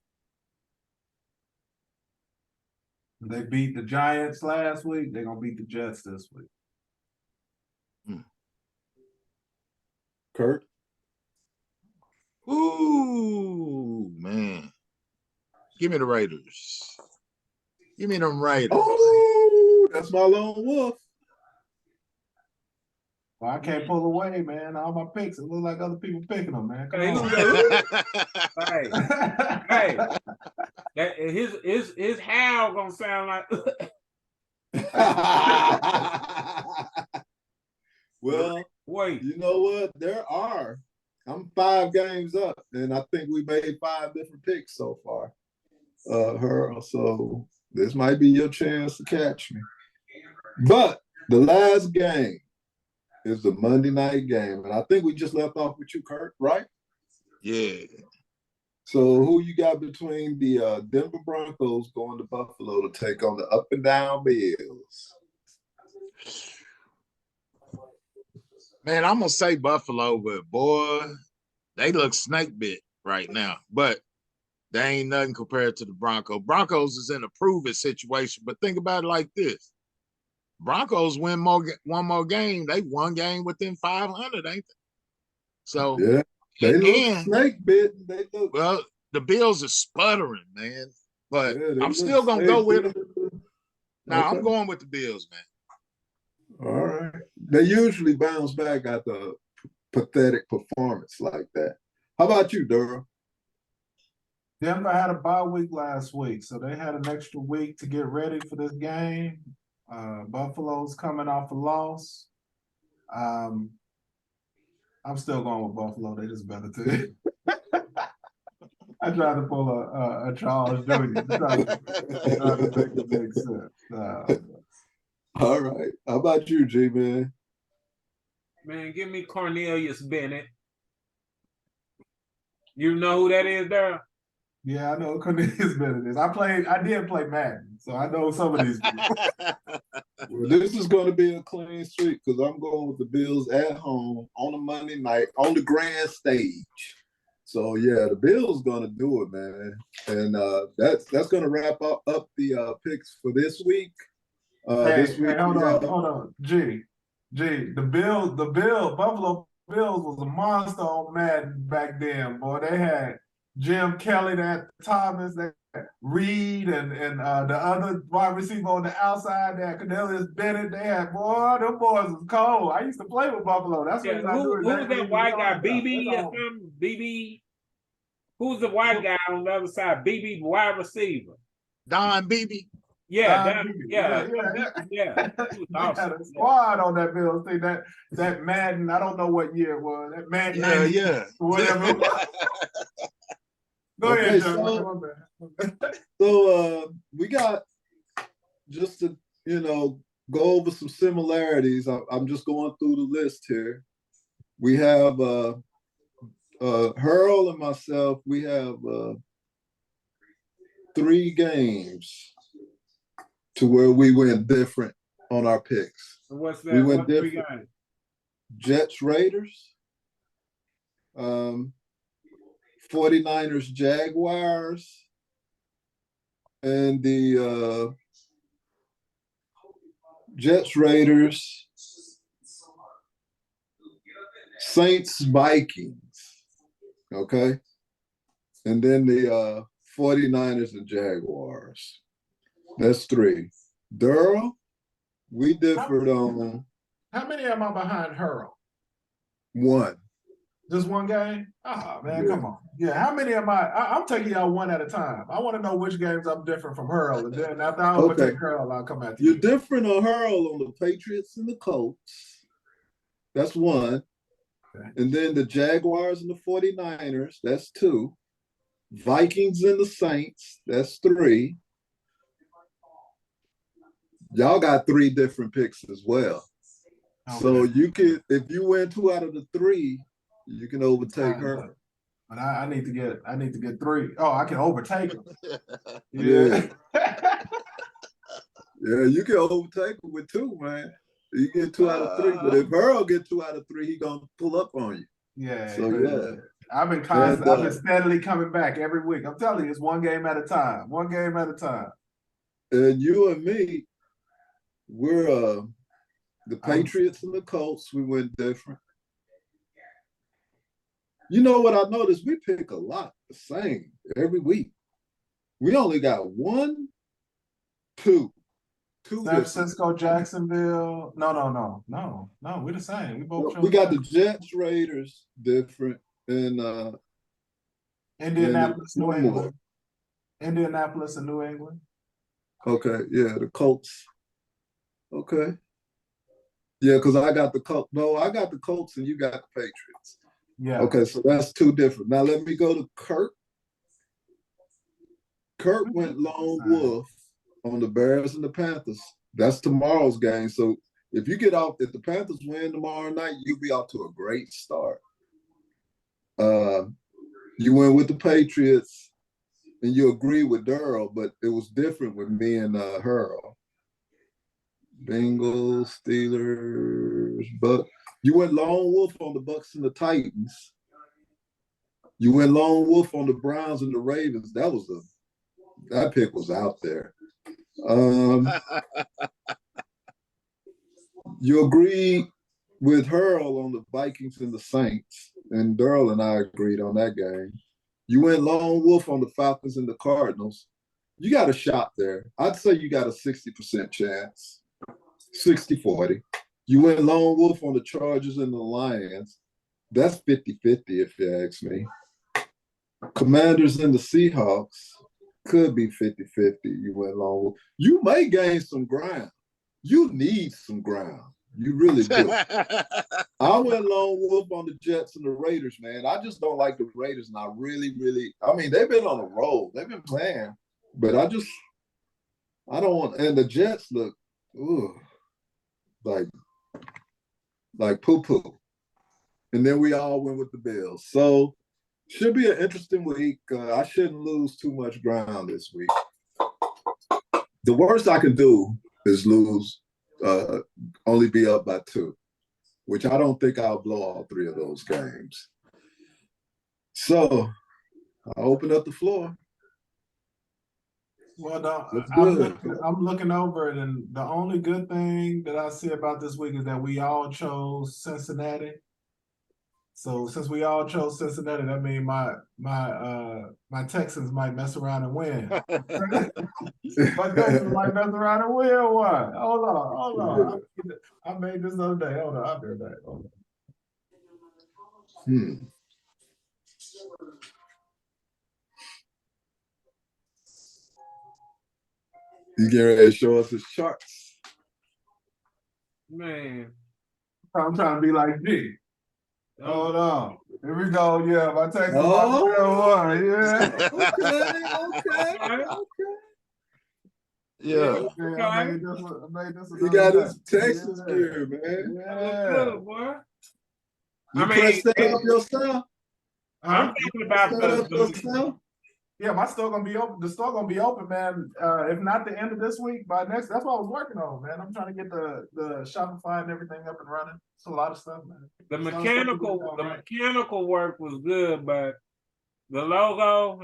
[SPEAKER 1] They beat the Giants last week. They're going to beat the Jets this week.
[SPEAKER 2] Kurt?
[SPEAKER 4] Ooh, man. Give me the Raiders. Give me them Raiders.
[SPEAKER 2] Oh, that's my lone wolf.
[SPEAKER 1] Well, I can't pull away, man. All my picks, it look like other people picking them, man. Come
[SPEAKER 3] Hey,
[SPEAKER 1] on.
[SPEAKER 3] His howl gonna sound like
[SPEAKER 2] Well,
[SPEAKER 3] wait.
[SPEAKER 2] you know what? I'm 5 games up, and I think we made 5 different picks so far. So this might be your chance to catch me. But the last game is the Monday night game, and I think we just left off with you, Kurt, right?
[SPEAKER 4] Yeah.
[SPEAKER 2] So who you got between the Denver Broncos going to Buffalo to take on the up and down Bills?
[SPEAKER 4] Man, I'm gonna say Buffalo, but boy, they look snake bit right now. But they ain't nothing compared to the Broncos. Broncos is in a prove-it situation, but think about it like this. Broncos win one more game. They one game within 500, ain't they? So
[SPEAKER 2] yeah, they look snake bit.
[SPEAKER 4] Well, the Bills are sputtering, man. But
[SPEAKER 2] yeah,
[SPEAKER 4] I'm still gonna go with them. No,
[SPEAKER 2] Okay.
[SPEAKER 4] I'm going with the Bills, man.
[SPEAKER 2] All right. They usually bounce back after a pathetic performance like that. How about you, Durham?
[SPEAKER 1] Denver had a bye week last week, so they had an extra week to get ready for this game. Buffalo's coming off a loss. I'm still going with Buffalo. They just better too. I tried to pull a Charles Jr. Trying to make it make sense.
[SPEAKER 2] All right. How about you, G-Man?
[SPEAKER 3] Man, give me Cornelius Bennett. You know who that is, Daryl?
[SPEAKER 1] Yeah, I know who Cornelius Bennett is. I did play Madden, so I know some of these people.
[SPEAKER 2] Well, this is going to be a clean sweep because I'm going with the Bills at home on a Monday night on the grand stage. So yeah, the Bills going to do it, man, and that's going to wrap up the picks for this week. This week,
[SPEAKER 1] hold on, G, the Buffalo Bills was a monster on Madden back then, boy. They had Jim Kelly, that Thomas, that Reed, and the other wide receiver on the outside, that Cornelius Bennett. They had, boy, them boys was cold. I used to play with Buffalo. That's what I
[SPEAKER 3] Who
[SPEAKER 1] do.
[SPEAKER 3] was that white guy? BB or something? BB. Who's the white guy on the other side? BB, wide receiver.
[SPEAKER 4] Don Beebe.
[SPEAKER 3] Yeah.
[SPEAKER 1] Yeah. They had a squad on that Bills thing. That Madden, I don't know what year it was. That Madden,
[SPEAKER 4] Yeah.
[SPEAKER 1] whatever. Go ahead, John.
[SPEAKER 2] So we got, just to go over some similarities. I'm just going through the list here. We have Earl and myself. We have 3 games to where we went different on our picks.
[SPEAKER 3] What's that?
[SPEAKER 2] We went different. Jets Raiders, 49ers Jaguars, and the Jets Raiders, Saints Vikings. Okay. And then the 49ers and Jaguars. That's 3. Durrell, we differed on
[SPEAKER 1] How many am I behind Hurl?
[SPEAKER 2] 1.
[SPEAKER 1] Just one game? Ah, man,
[SPEAKER 2] Yeah.
[SPEAKER 1] come on. Yeah, how many am I'm taking y'all one at a time. I want to know which games I'm different from Hurl, and then after I overtake
[SPEAKER 2] Okay.
[SPEAKER 1] Hurl, I'll come after
[SPEAKER 2] You're
[SPEAKER 1] you.
[SPEAKER 2] different on Hurl on the Patriots and the Colts. That's 1.
[SPEAKER 1] Okay.
[SPEAKER 2] And then the Jaguars and the 49ers. That's 2. Vikings and the Saints. That's 3. Y'all got 3 different picks as well. So
[SPEAKER 1] Okay.
[SPEAKER 2] you can, if you win 2 out of the 3, you can overtake her.
[SPEAKER 1] But I need to get 3. Oh, I can overtake him.
[SPEAKER 2] Yeah. Yeah, you can overtake him with 2, man. You get 2 out of 3, but if Earl get 2 out of 3, he gonna pull up on you.
[SPEAKER 1] Yeah.
[SPEAKER 2] So yeah.
[SPEAKER 1] I've been steadily coming back every week. I'm telling you, it's one game at a time. One game at a time.
[SPEAKER 2] And you and me, we're the Patriots and the Colts, we went different. You know what I noticed? We pick a lot the same every week. We only got 1, 2.
[SPEAKER 1] San Francisco, Jacksonville. No. We're the same. We both.
[SPEAKER 2] We got the Jets, Raiders different, and
[SPEAKER 1] Indianapolis, New England.
[SPEAKER 2] More.
[SPEAKER 1] Indianapolis and New England.
[SPEAKER 2] Okay, yeah, the Colts. Okay. Yeah, because I got the Colts. No, I got the Colts and you got the Patriots.
[SPEAKER 1] Yeah.
[SPEAKER 2] Okay, so that's 2 different. Now let me go to Kurt. Kurt went lone wolf on the Bears and the Panthers. That's tomorrow's game. So if the Panthers win tomorrow night, you'll be off to a great start. You went with the Patriots and you agree with Durrell, but it was different with me and Hurl. Bengals, Steelers, but you went lone wolf on the Bucks and the Titans. You went lone wolf on the Browns and the Ravens. That pick was out there. You agreed with Hurl on the Vikings and the Saints, and Durrell and I agreed on that game. You went lone wolf on the Falcons and the Cardinals. You got a shot there. I'd say you got a 60% chance, 60-40. You went lone wolf on the Chargers and the Lions. That's 50-50 if you ask me. Commanders and the Seahawks could be 50-50. You went lone wolf. You may gain some ground. You need some ground. You really do. I went lone wolf on the Jets and the Raiders, man. I just don't like the Raiders, and I really, they've been on a roll. They've been playing, but I don't want. And the Jets look, like poo-poo. And then we all went with the Bills. So should be an interesting week. I shouldn't lose too much ground this week. The worst I can do is lose, only be up by 2, which I don't think I'll blow all 3 of those games. So I'll open up the floor.
[SPEAKER 1] Well,
[SPEAKER 2] good.
[SPEAKER 1] I'm looking over it, and the only good thing that I see about this week is that we all chose Cincinnati. So since we all chose Cincinnati, that means my Texans might mess around and win. My Texans might mess around and win one. Hold on. I made this the other day. Hold on, I'll do that. Hold on.
[SPEAKER 2] You get ready to show us his charts.
[SPEAKER 3] Man.
[SPEAKER 1] I'm trying to be like G. Hold on. Here we go. Yeah, my Texans
[SPEAKER 2] one.
[SPEAKER 1] Yeah.
[SPEAKER 2] Okay.
[SPEAKER 4] Yeah.
[SPEAKER 1] I made this
[SPEAKER 2] He got his Texas gear, man.
[SPEAKER 1] Yeah.
[SPEAKER 3] Good, boy.
[SPEAKER 2] You pressed that up yourself?
[SPEAKER 3] I'm thinking about the
[SPEAKER 1] Yeah, my store gonna be open. The store gonna be open, man. If not the end of this week, by next. That's what I was working on, man. I'm trying to get the Shopify and everything up and running. It's a lot of stuff, man.
[SPEAKER 3] mechanical work was good, but The logo,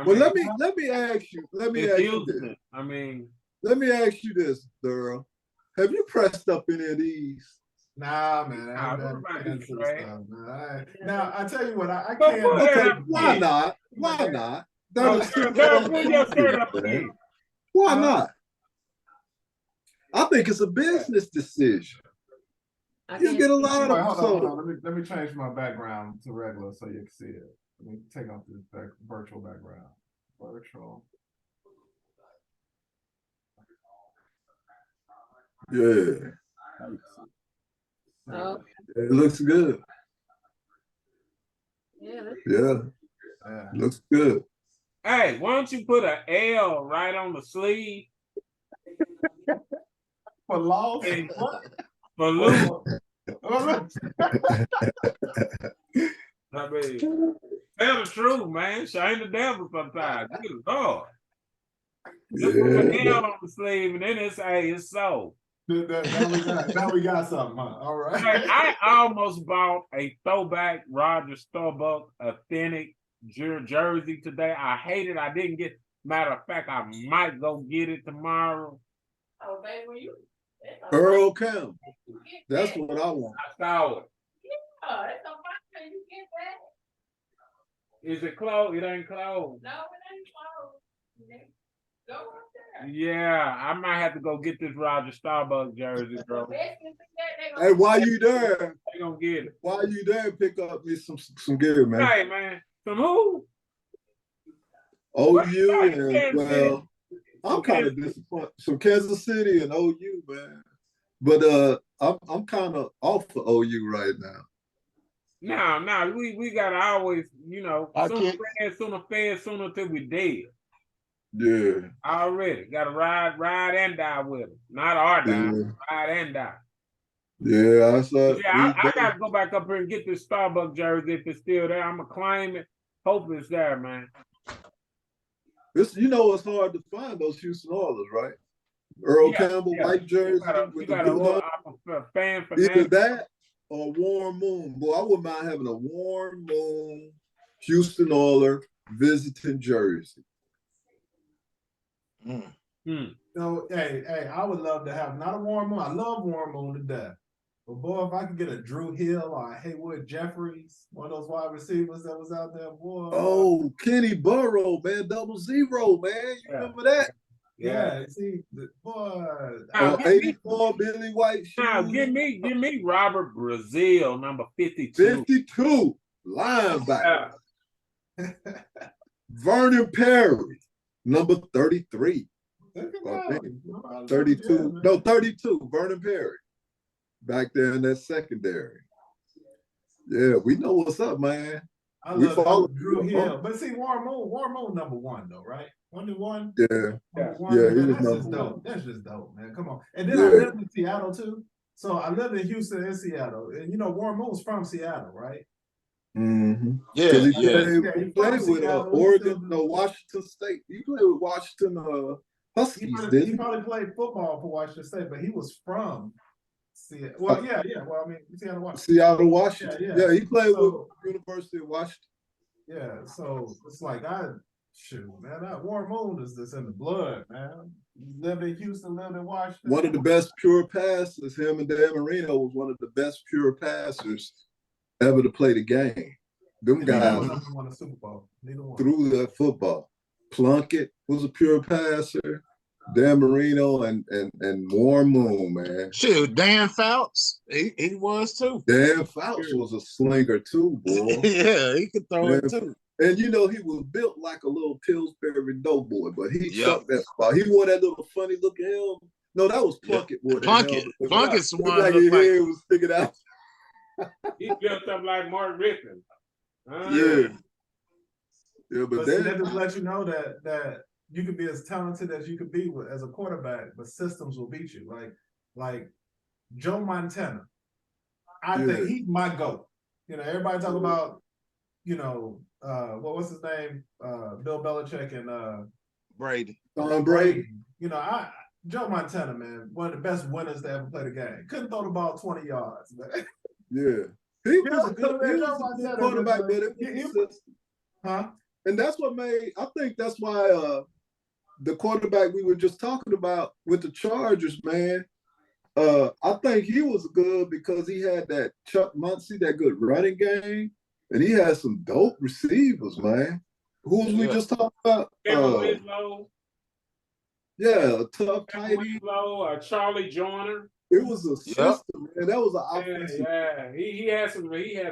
[SPEAKER 2] Well, let me ask you. Let me
[SPEAKER 3] it's
[SPEAKER 2] ask you
[SPEAKER 3] Houston.
[SPEAKER 2] this.
[SPEAKER 3] I mean,
[SPEAKER 2] Let me ask you this, Daryl. Have you pressed up any of these?
[SPEAKER 1] Nah, man, I
[SPEAKER 3] Nah,
[SPEAKER 1] ain't
[SPEAKER 3] what
[SPEAKER 1] done
[SPEAKER 3] about
[SPEAKER 1] that
[SPEAKER 3] this,
[SPEAKER 1] to
[SPEAKER 3] Trey?
[SPEAKER 1] stuff, man. Now I tell you what, I
[SPEAKER 3] But
[SPEAKER 1] can't.
[SPEAKER 3] put that
[SPEAKER 2] Okay,
[SPEAKER 3] up
[SPEAKER 2] why
[SPEAKER 3] again.
[SPEAKER 2] not? Why not?
[SPEAKER 1] Oh,
[SPEAKER 2] That is too
[SPEAKER 3] Girl, put your
[SPEAKER 2] fun,
[SPEAKER 3] shirt up
[SPEAKER 2] man.
[SPEAKER 3] again.
[SPEAKER 2] Why not? I think it's a business decision. You get a lot
[SPEAKER 1] Wait,
[SPEAKER 2] of
[SPEAKER 1] hold on. Let me change my background to regular so you can see it. Let me take off this virtual background. Virtual.
[SPEAKER 2] Yeah,
[SPEAKER 5] Oh,
[SPEAKER 2] it looks good.
[SPEAKER 5] yeah.
[SPEAKER 2] Yeah,
[SPEAKER 1] Yeah.
[SPEAKER 2] looks good.
[SPEAKER 3] Hey, why don't you put an L right on the sleeve
[SPEAKER 1] For loss?
[SPEAKER 3] and
[SPEAKER 1] What?
[SPEAKER 3] for Luke?
[SPEAKER 1] What?
[SPEAKER 3] I mean, tell the truth, man. Shame the devil sometimes. Good Lord. Just put an
[SPEAKER 2] Yeah.
[SPEAKER 3] L on the sleeve and then it's it's so.
[SPEAKER 1] Now we got something, huh? All
[SPEAKER 3] Hey,
[SPEAKER 1] right.
[SPEAKER 3] I almost bought a throwback Roger Staubach authentic jersey today. I hate it. I didn't get. Matter of fact, I might go get it tomorrow.
[SPEAKER 5] Oh, baby, when you.
[SPEAKER 2] Earl Campbell. That's what I want.
[SPEAKER 3] I saw it.
[SPEAKER 5] Oh, that's so fine. You get that?
[SPEAKER 3] Is it closed? It ain't closed.
[SPEAKER 5] No, it ain't closed. Go up there.
[SPEAKER 3] Yeah, I might have to go get this Roger Staubach jersey, bro.
[SPEAKER 2] Hey, while you there,
[SPEAKER 3] They gonna get it.
[SPEAKER 2] while you there, pick up me some gear, man.
[SPEAKER 3] Hey, man. From who?
[SPEAKER 2] OU and
[SPEAKER 3] Kansas
[SPEAKER 2] well, I'm kind of disappointed. So Kansas City and OU, man. But I'm kind of off for OU right now.
[SPEAKER 3] No, we gotta always,
[SPEAKER 4] I
[SPEAKER 3] sooner
[SPEAKER 4] can't-
[SPEAKER 3] fed, sooner till we dead.
[SPEAKER 2] Yeah,
[SPEAKER 3] Already. Gotta ride and die with them. Not our die,
[SPEAKER 2] yeah,
[SPEAKER 3] ride and die.
[SPEAKER 2] yeah. I saw.
[SPEAKER 3] Yeah, I gotta go back up here and get this Starbucks jersey if it's still there. I'm gonna claim it. Hope it's there, man.
[SPEAKER 2] It's it's hard to find those Houston Oilers, right? Earl Campbell white jersey
[SPEAKER 3] You
[SPEAKER 2] with the
[SPEAKER 3] gotta
[SPEAKER 2] blue on.
[SPEAKER 3] I'm a fan for
[SPEAKER 2] Either
[SPEAKER 3] that.
[SPEAKER 2] that or Warm Moon. Boy, I wouldn't mind having a Warm Moon Houston Oiler visiting jersey.
[SPEAKER 1] So, hey, I would love to have not a Warm Moon. I love Warm Moon to death. But boy, if I could get a Drew Hill or a Haywood Jeffries, one of those wide receivers that was out there, boy.
[SPEAKER 2] Oh, Kenny Burrow, man, 00, man. You remember that?
[SPEAKER 1] Yeah, see, boy.
[SPEAKER 3] Now,
[SPEAKER 2] Or 84 Billy White
[SPEAKER 3] Now
[SPEAKER 2] shoes.
[SPEAKER 3] give me Robert Brazil, number 52.
[SPEAKER 2] 52 linebacker. Vernon Perry, number 33.
[SPEAKER 1] Look at
[SPEAKER 2] I
[SPEAKER 1] that.
[SPEAKER 2] think 32. No, 32. Vernon Perry. Back there in that secondary. Yeah, we know what's up, man.
[SPEAKER 1] I
[SPEAKER 2] We
[SPEAKER 1] love
[SPEAKER 2] follow
[SPEAKER 1] Drew
[SPEAKER 2] you, huh?
[SPEAKER 1] Hill. But see, Warm Moon number one, though, right? 1-1.
[SPEAKER 2] Yeah.
[SPEAKER 1] Number one,
[SPEAKER 2] Yeah,
[SPEAKER 1] man,
[SPEAKER 2] he was
[SPEAKER 1] that's just
[SPEAKER 2] number
[SPEAKER 1] dope.
[SPEAKER 2] one.
[SPEAKER 1] That's just dope, man. Come on. And then
[SPEAKER 2] Yeah.
[SPEAKER 1] I lived in Seattle too. So I lived in Houston and Seattle. And Warren Moon's from Seattle, right?
[SPEAKER 2] Mm-hmm.
[SPEAKER 4] Yeah,
[SPEAKER 2] He
[SPEAKER 4] yeah.
[SPEAKER 2] played with Oregon, no, Washington State. He played with Washington Huskies,
[SPEAKER 1] He
[SPEAKER 2] didn't
[SPEAKER 1] probably played football for Washington State, but he was from Seattle. Well, yeah. Well, I mean, Seattle, Washington.
[SPEAKER 2] Seattle, Washington.
[SPEAKER 1] Yeah.
[SPEAKER 2] Yeah, he played
[SPEAKER 1] So-
[SPEAKER 2] with University of Washington.
[SPEAKER 1] Yeah, so it's like shoot, man, that Warren Moon is just in the blood, man. Lived in Houston, lived in Washington.
[SPEAKER 2] One of the best pure passers, him and Dan Marino was one of the best pure passers ever to play the game. Them
[SPEAKER 1] And neither
[SPEAKER 2] guys
[SPEAKER 1] one of them won a Super Bowl. Neither one.
[SPEAKER 2] threw that football. Plunkett was a pure passer. Dan Marino and Warren Moon, man.
[SPEAKER 4] Shoot, Dan Fouts, he was too.
[SPEAKER 2] Dan Fouts was a slinger too, boy.
[SPEAKER 4] Yeah, he could throw it too.
[SPEAKER 2] And he was built like a little Pillsbury Doughboy, but he
[SPEAKER 4] Yep.
[SPEAKER 2] chucked that ball. He wore that little funny looking helmet. No, that was Plunkett. Wore that
[SPEAKER 4] Plunkett.
[SPEAKER 2] helmet.
[SPEAKER 4] Plunkett's the
[SPEAKER 2] Looked
[SPEAKER 4] one
[SPEAKER 2] like
[SPEAKER 4] looked
[SPEAKER 2] his
[SPEAKER 4] like
[SPEAKER 2] head was sticking out.
[SPEAKER 3] He built up like Mark Rippon.
[SPEAKER 2] Yeah, but
[SPEAKER 1] But see, that
[SPEAKER 2] then
[SPEAKER 1] just lets you know that you can be as talented as you could be as a quarterback, but systems will beat you. Like Joe Montana. I think he's my GOAT. Everybody talk about, what was his name? Bill Belichick and
[SPEAKER 4] Brady.
[SPEAKER 2] Tom Brady.
[SPEAKER 1] Joe Montana, man, one of the best winners to ever play the game. Couldn't throw the ball 20 yards, man.
[SPEAKER 2] Yeah, he was
[SPEAKER 1] was
[SPEAKER 2] a
[SPEAKER 1] a
[SPEAKER 2] good
[SPEAKER 1] good
[SPEAKER 2] quarterback, but it was the system.
[SPEAKER 1] Huh?
[SPEAKER 2] And that's what made, I think that's why the quarterback we were just talking about with the Chargers, man, I think he was good because he had that Chuck Muncie, that good running game, and he had some dope receivers, man. Who was we
[SPEAKER 3] Yeah.
[SPEAKER 2] just talking about?
[SPEAKER 3] Kevin Winslow,
[SPEAKER 2] Yeah, a tough
[SPEAKER 3] Kevin
[SPEAKER 2] tight end.
[SPEAKER 3] Winslow, Charlie Joyner.
[SPEAKER 2] It was a
[SPEAKER 4] Yep.
[SPEAKER 2] system, man. That was an
[SPEAKER 3] Yeah,
[SPEAKER 2] offensive.
[SPEAKER 3] yeah. He had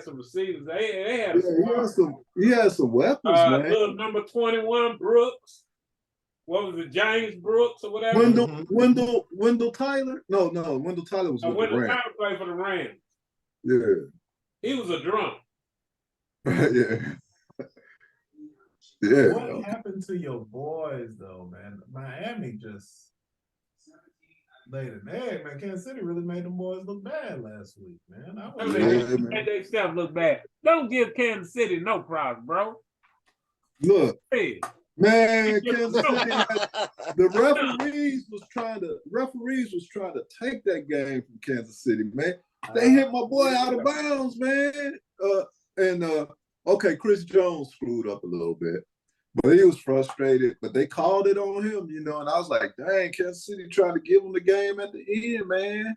[SPEAKER 3] some receivers. They had
[SPEAKER 2] Yeah,
[SPEAKER 3] a squad.
[SPEAKER 2] he had some weapons, man.
[SPEAKER 3] Little number 21, Brooks. What was it, James Brooks or whatever?
[SPEAKER 2] Wendell Tyler? No, Wendell Tyler was with the
[SPEAKER 3] Wendell
[SPEAKER 2] Rams.
[SPEAKER 3] Tyler played for the Rams.
[SPEAKER 2] Yeah.
[SPEAKER 3] He was a drunk.
[SPEAKER 2] Yeah. Yeah.
[SPEAKER 1] What happened to your boys though, man? Miami just laid an egg, man. Kansas City really made them boys look bad last week, man. I was
[SPEAKER 2] Yeah,
[SPEAKER 3] They stuff look bad. Don't give Kansas City no props, bro.
[SPEAKER 2] Look,
[SPEAKER 3] Hey,
[SPEAKER 2] man, Kansas City, the referees was trying to take that game from Kansas City, man. They hit my boy out of bounds, man. Okay, Chris Jones screwed up a little bit, but he was frustrated. But they called it on him, and I was like, dang, Kansas City trying to give him the game at the end, man.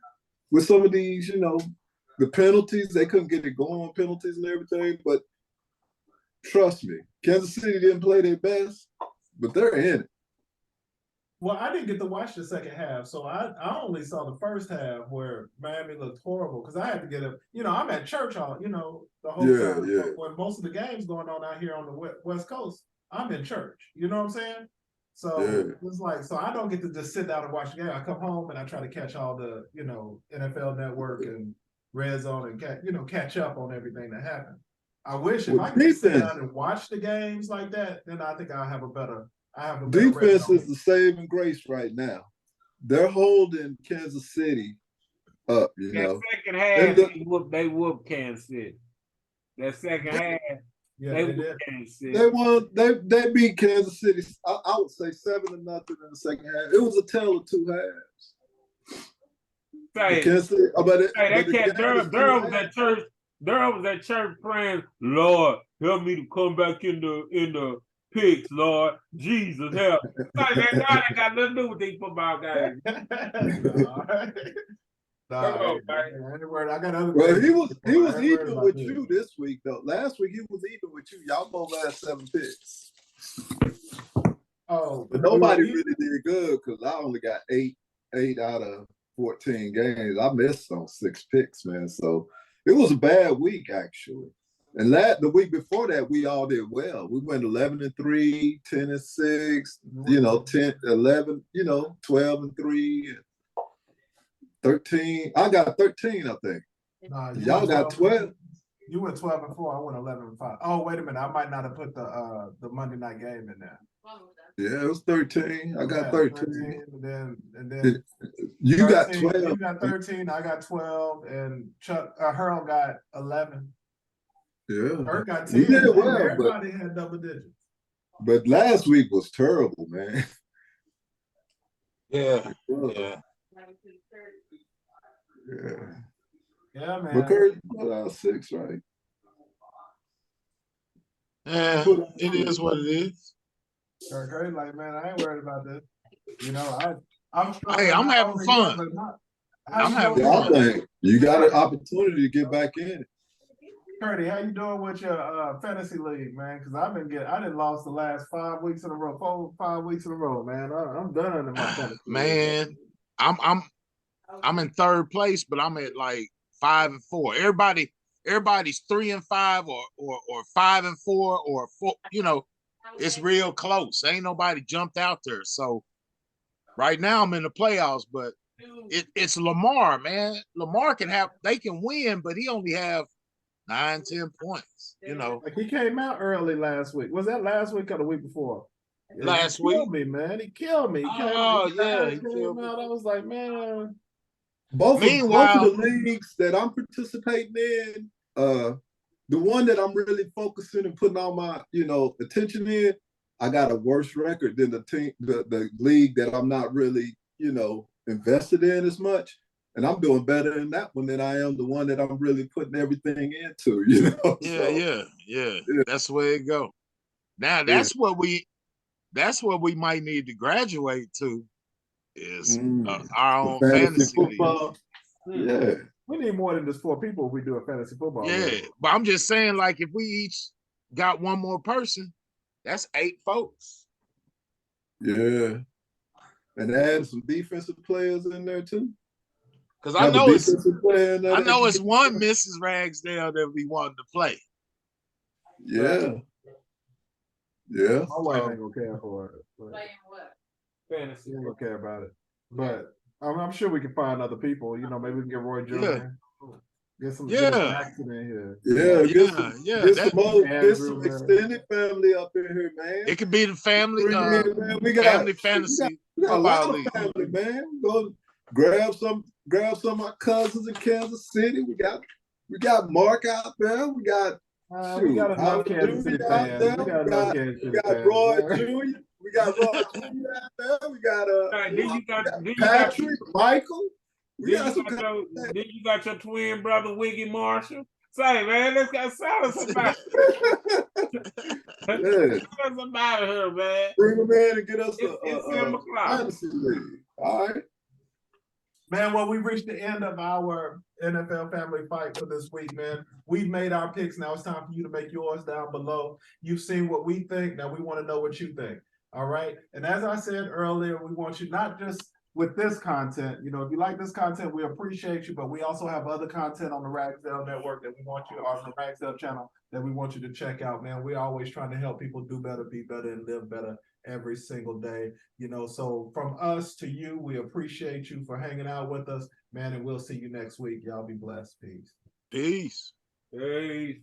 [SPEAKER 2] With some of these, the penalties, they couldn't get it going, penalties and everything. But trust me, Kansas City didn't play their best, but they're in it.
[SPEAKER 1] Well, I didn't get to watch the second half, so I only saw the first half where Miami looked horrible because I had to get up. I'm at church all the whole time.
[SPEAKER 2] Yeah.
[SPEAKER 1] When most of the games going on out here on the West Coast, I'm in church. You know what I'm saying? So it's like, so I don't get to just sit down and watch the game. I come home and I try to catch all the NFL Network and Red Zone and catch up on everything that happened. I wish if I could sit down and watch the games like that, then I think I'll have a better.
[SPEAKER 2] Defense is the saving grace right now. They're holding Kansas City up,
[SPEAKER 3] that second half, they whooped Kansas City. That second half, they whooped Kansas City.
[SPEAKER 2] They won. They beat Kansas City. I would say 7-0 in the second half. It was a tale of two halves.
[SPEAKER 3] Durham was at church praying, Lord, help me to come back in the picks, Lord. Jesus, help. That got nothing to do with these football guys.
[SPEAKER 2] Well, he was even with you this week, though. Last week he was even with you. Y'all both had 7 picks.
[SPEAKER 1] Oh,
[SPEAKER 2] but nobody really did good because I only got 8 out of 14 games. I missed on 6 picks, man. So it was a bad week actually. And the week before that, we all did well. We went 11-3, 10-6, 10, 11, 12-3, 13. I got 13, I think. Y'all got 12.
[SPEAKER 1] You went 12-4. I went 11-5. Oh, wait a minute. I might not have put the Monday night game in there.
[SPEAKER 2] Yeah, it was 13. I got 13.
[SPEAKER 1] And then
[SPEAKER 2] you
[SPEAKER 1] 13,
[SPEAKER 2] got 12.
[SPEAKER 1] You got 13. I got 12, and Hurl got 11.
[SPEAKER 2] Yeah,
[SPEAKER 1] Hurl got 10.
[SPEAKER 2] You did well,
[SPEAKER 1] everybody had double digits.
[SPEAKER 2] But last week was terrible, man.
[SPEAKER 4] Yeah.
[SPEAKER 1] Yeah, man.
[SPEAKER 2] But Curry put out 6, right?
[SPEAKER 4] Yeah, it is what it is.
[SPEAKER 1] Curry, like, man, I ain't worried about this.
[SPEAKER 4] I'm having fun. I'm having fun.
[SPEAKER 2] I think you got an opportunity to get back in it.
[SPEAKER 1] Curdy, how you doing with your fantasy league, man? Because I didn't lost the last 5 weeks in a row, 5 weeks in a row, man. I'm done in my fantasy
[SPEAKER 4] man,
[SPEAKER 1] league.
[SPEAKER 4] I'm in 3rd place, but I'm at like 5-4. Everybody's 3-5 or 5-4 or 4. It's real close. Ain't nobody jumped out there. So right now I'm in the playoffs, but it's Lamar, man. Lamar they can win, but he only have 9-10 points.
[SPEAKER 1] Like he came out early last week. Was that last week or the week before?
[SPEAKER 4] Last
[SPEAKER 1] he
[SPEAKER 4] week,
[SPEAKER 1] killed me, man. He killed me. He came out. I was like, man.
[SPEAKER 2] Both of the leagues that I'm participating in, the one that I'm really focusing and putting all my, attention in, I got a worse record than the league that I'm not really, invested in as much. And I'm doing better in that one than I am the one that I'm really putting everything into,
[SPEAKER 4] Yeah. That's the way it go. Now that's what we might need to graduate to is our own fantasy league.
[SPEAKER 2] football. Yeah.
[SPEAKER 1] We need more than just 4 people if we do a fantasy football.
[SPEAKER 4] Yeah,
[SPEAKER 1] league.
[SPEAKER 4] but I'm just saying, like, if we each got one more person, that's 8 folks.
[SPEAKER 2] Yeah. And add some defensive players in there too.
[SPEAKER 4] Because I know it's
[SPEAKER 2] it's
[SPEAKER 4] one Mrs. Ragsdale that we wanted to play.
[SPEAKER 2] Yeah. Yeah.
[SPEAKER 1] My wife ain't gonna care for it. But
[SPEAKER 5] Playing what?
[SPEAKER 3] Fantasy.
[SPEAKER 1] she ain't gonna care about it. But I'm sure we can find other people. You know, maybe we can get Roy Jr.
[SPEAKER 4] Yeah.
[SPEAKER 1] Get some
[SPEAKER 4] Yeah.
[SPEAKER 1] Jackson in here.
[SPEAKER 2] Yeah. Get
[SPEAKER 4] that-
[SPEAKER 2] some extended family up in here, man.
[SPEAKER 4] It could be the family,
[SPEAKER 2] Man, we got
[SPEAKER 4] family fantasy
[SPEAKER 2] we got a lot
[SPEAKER 4] football
[SPEAKER 2] of
[SPEAKER 4] league.
[SPEAKER 2] family, man. Go grab some of my cousins in Kansas City. We got Mark out there. We got
[SPEAKER 1] We got enough
[SPEAKER 2] Howard
[SPEAKER 1] Kansas City
[SPEAKER 2] Jr. out
[SPEAKER 1] fans.
[SPEAKER 2] there.
[SPEAKER 1] We got enough Kansas City
[SPEAKER 2] We got
[SPEAKER 1] fans.
[SPEAKER 2] Roy Jr. We got Roy Jr. out there. We got Patrick, Michael. We got some
[SPEAKER 3] Then you got your twin brother Wiggy Marshall. Say, man, let's get somebody.
[SPEAKER 2] Yeah.
[SPEAKER 3] Get somebody here, man.
[SPEAKER 2] Bring them in and get us
[SPEAKER 3] It's 7 o'clock.
[SPEAKER 2] fantasy league. All right.
[SPEAKER 1] Man, well, we reached the end of our NFL family fight for this week, man. We've made our picks. Now it's time for you to make yours down below. You've seen what we think. Now we want to know what you think. All right. And as I said earlier, we want you not just with this content. You know, if you like this content, we appreciate you, but we also have other content on the Ragsdale Network that we want you, on the Ragsdale channel that we want you to check out, man. We're always trying to help people do better, be better, and live better every single day. You know, so from us to you, we appreciate you for hanging out with us, man, and we'll see you next week. Y'all be blessed. Peace.
[SPEAKER 4] Peace.
[SPEAKER 3] Hey.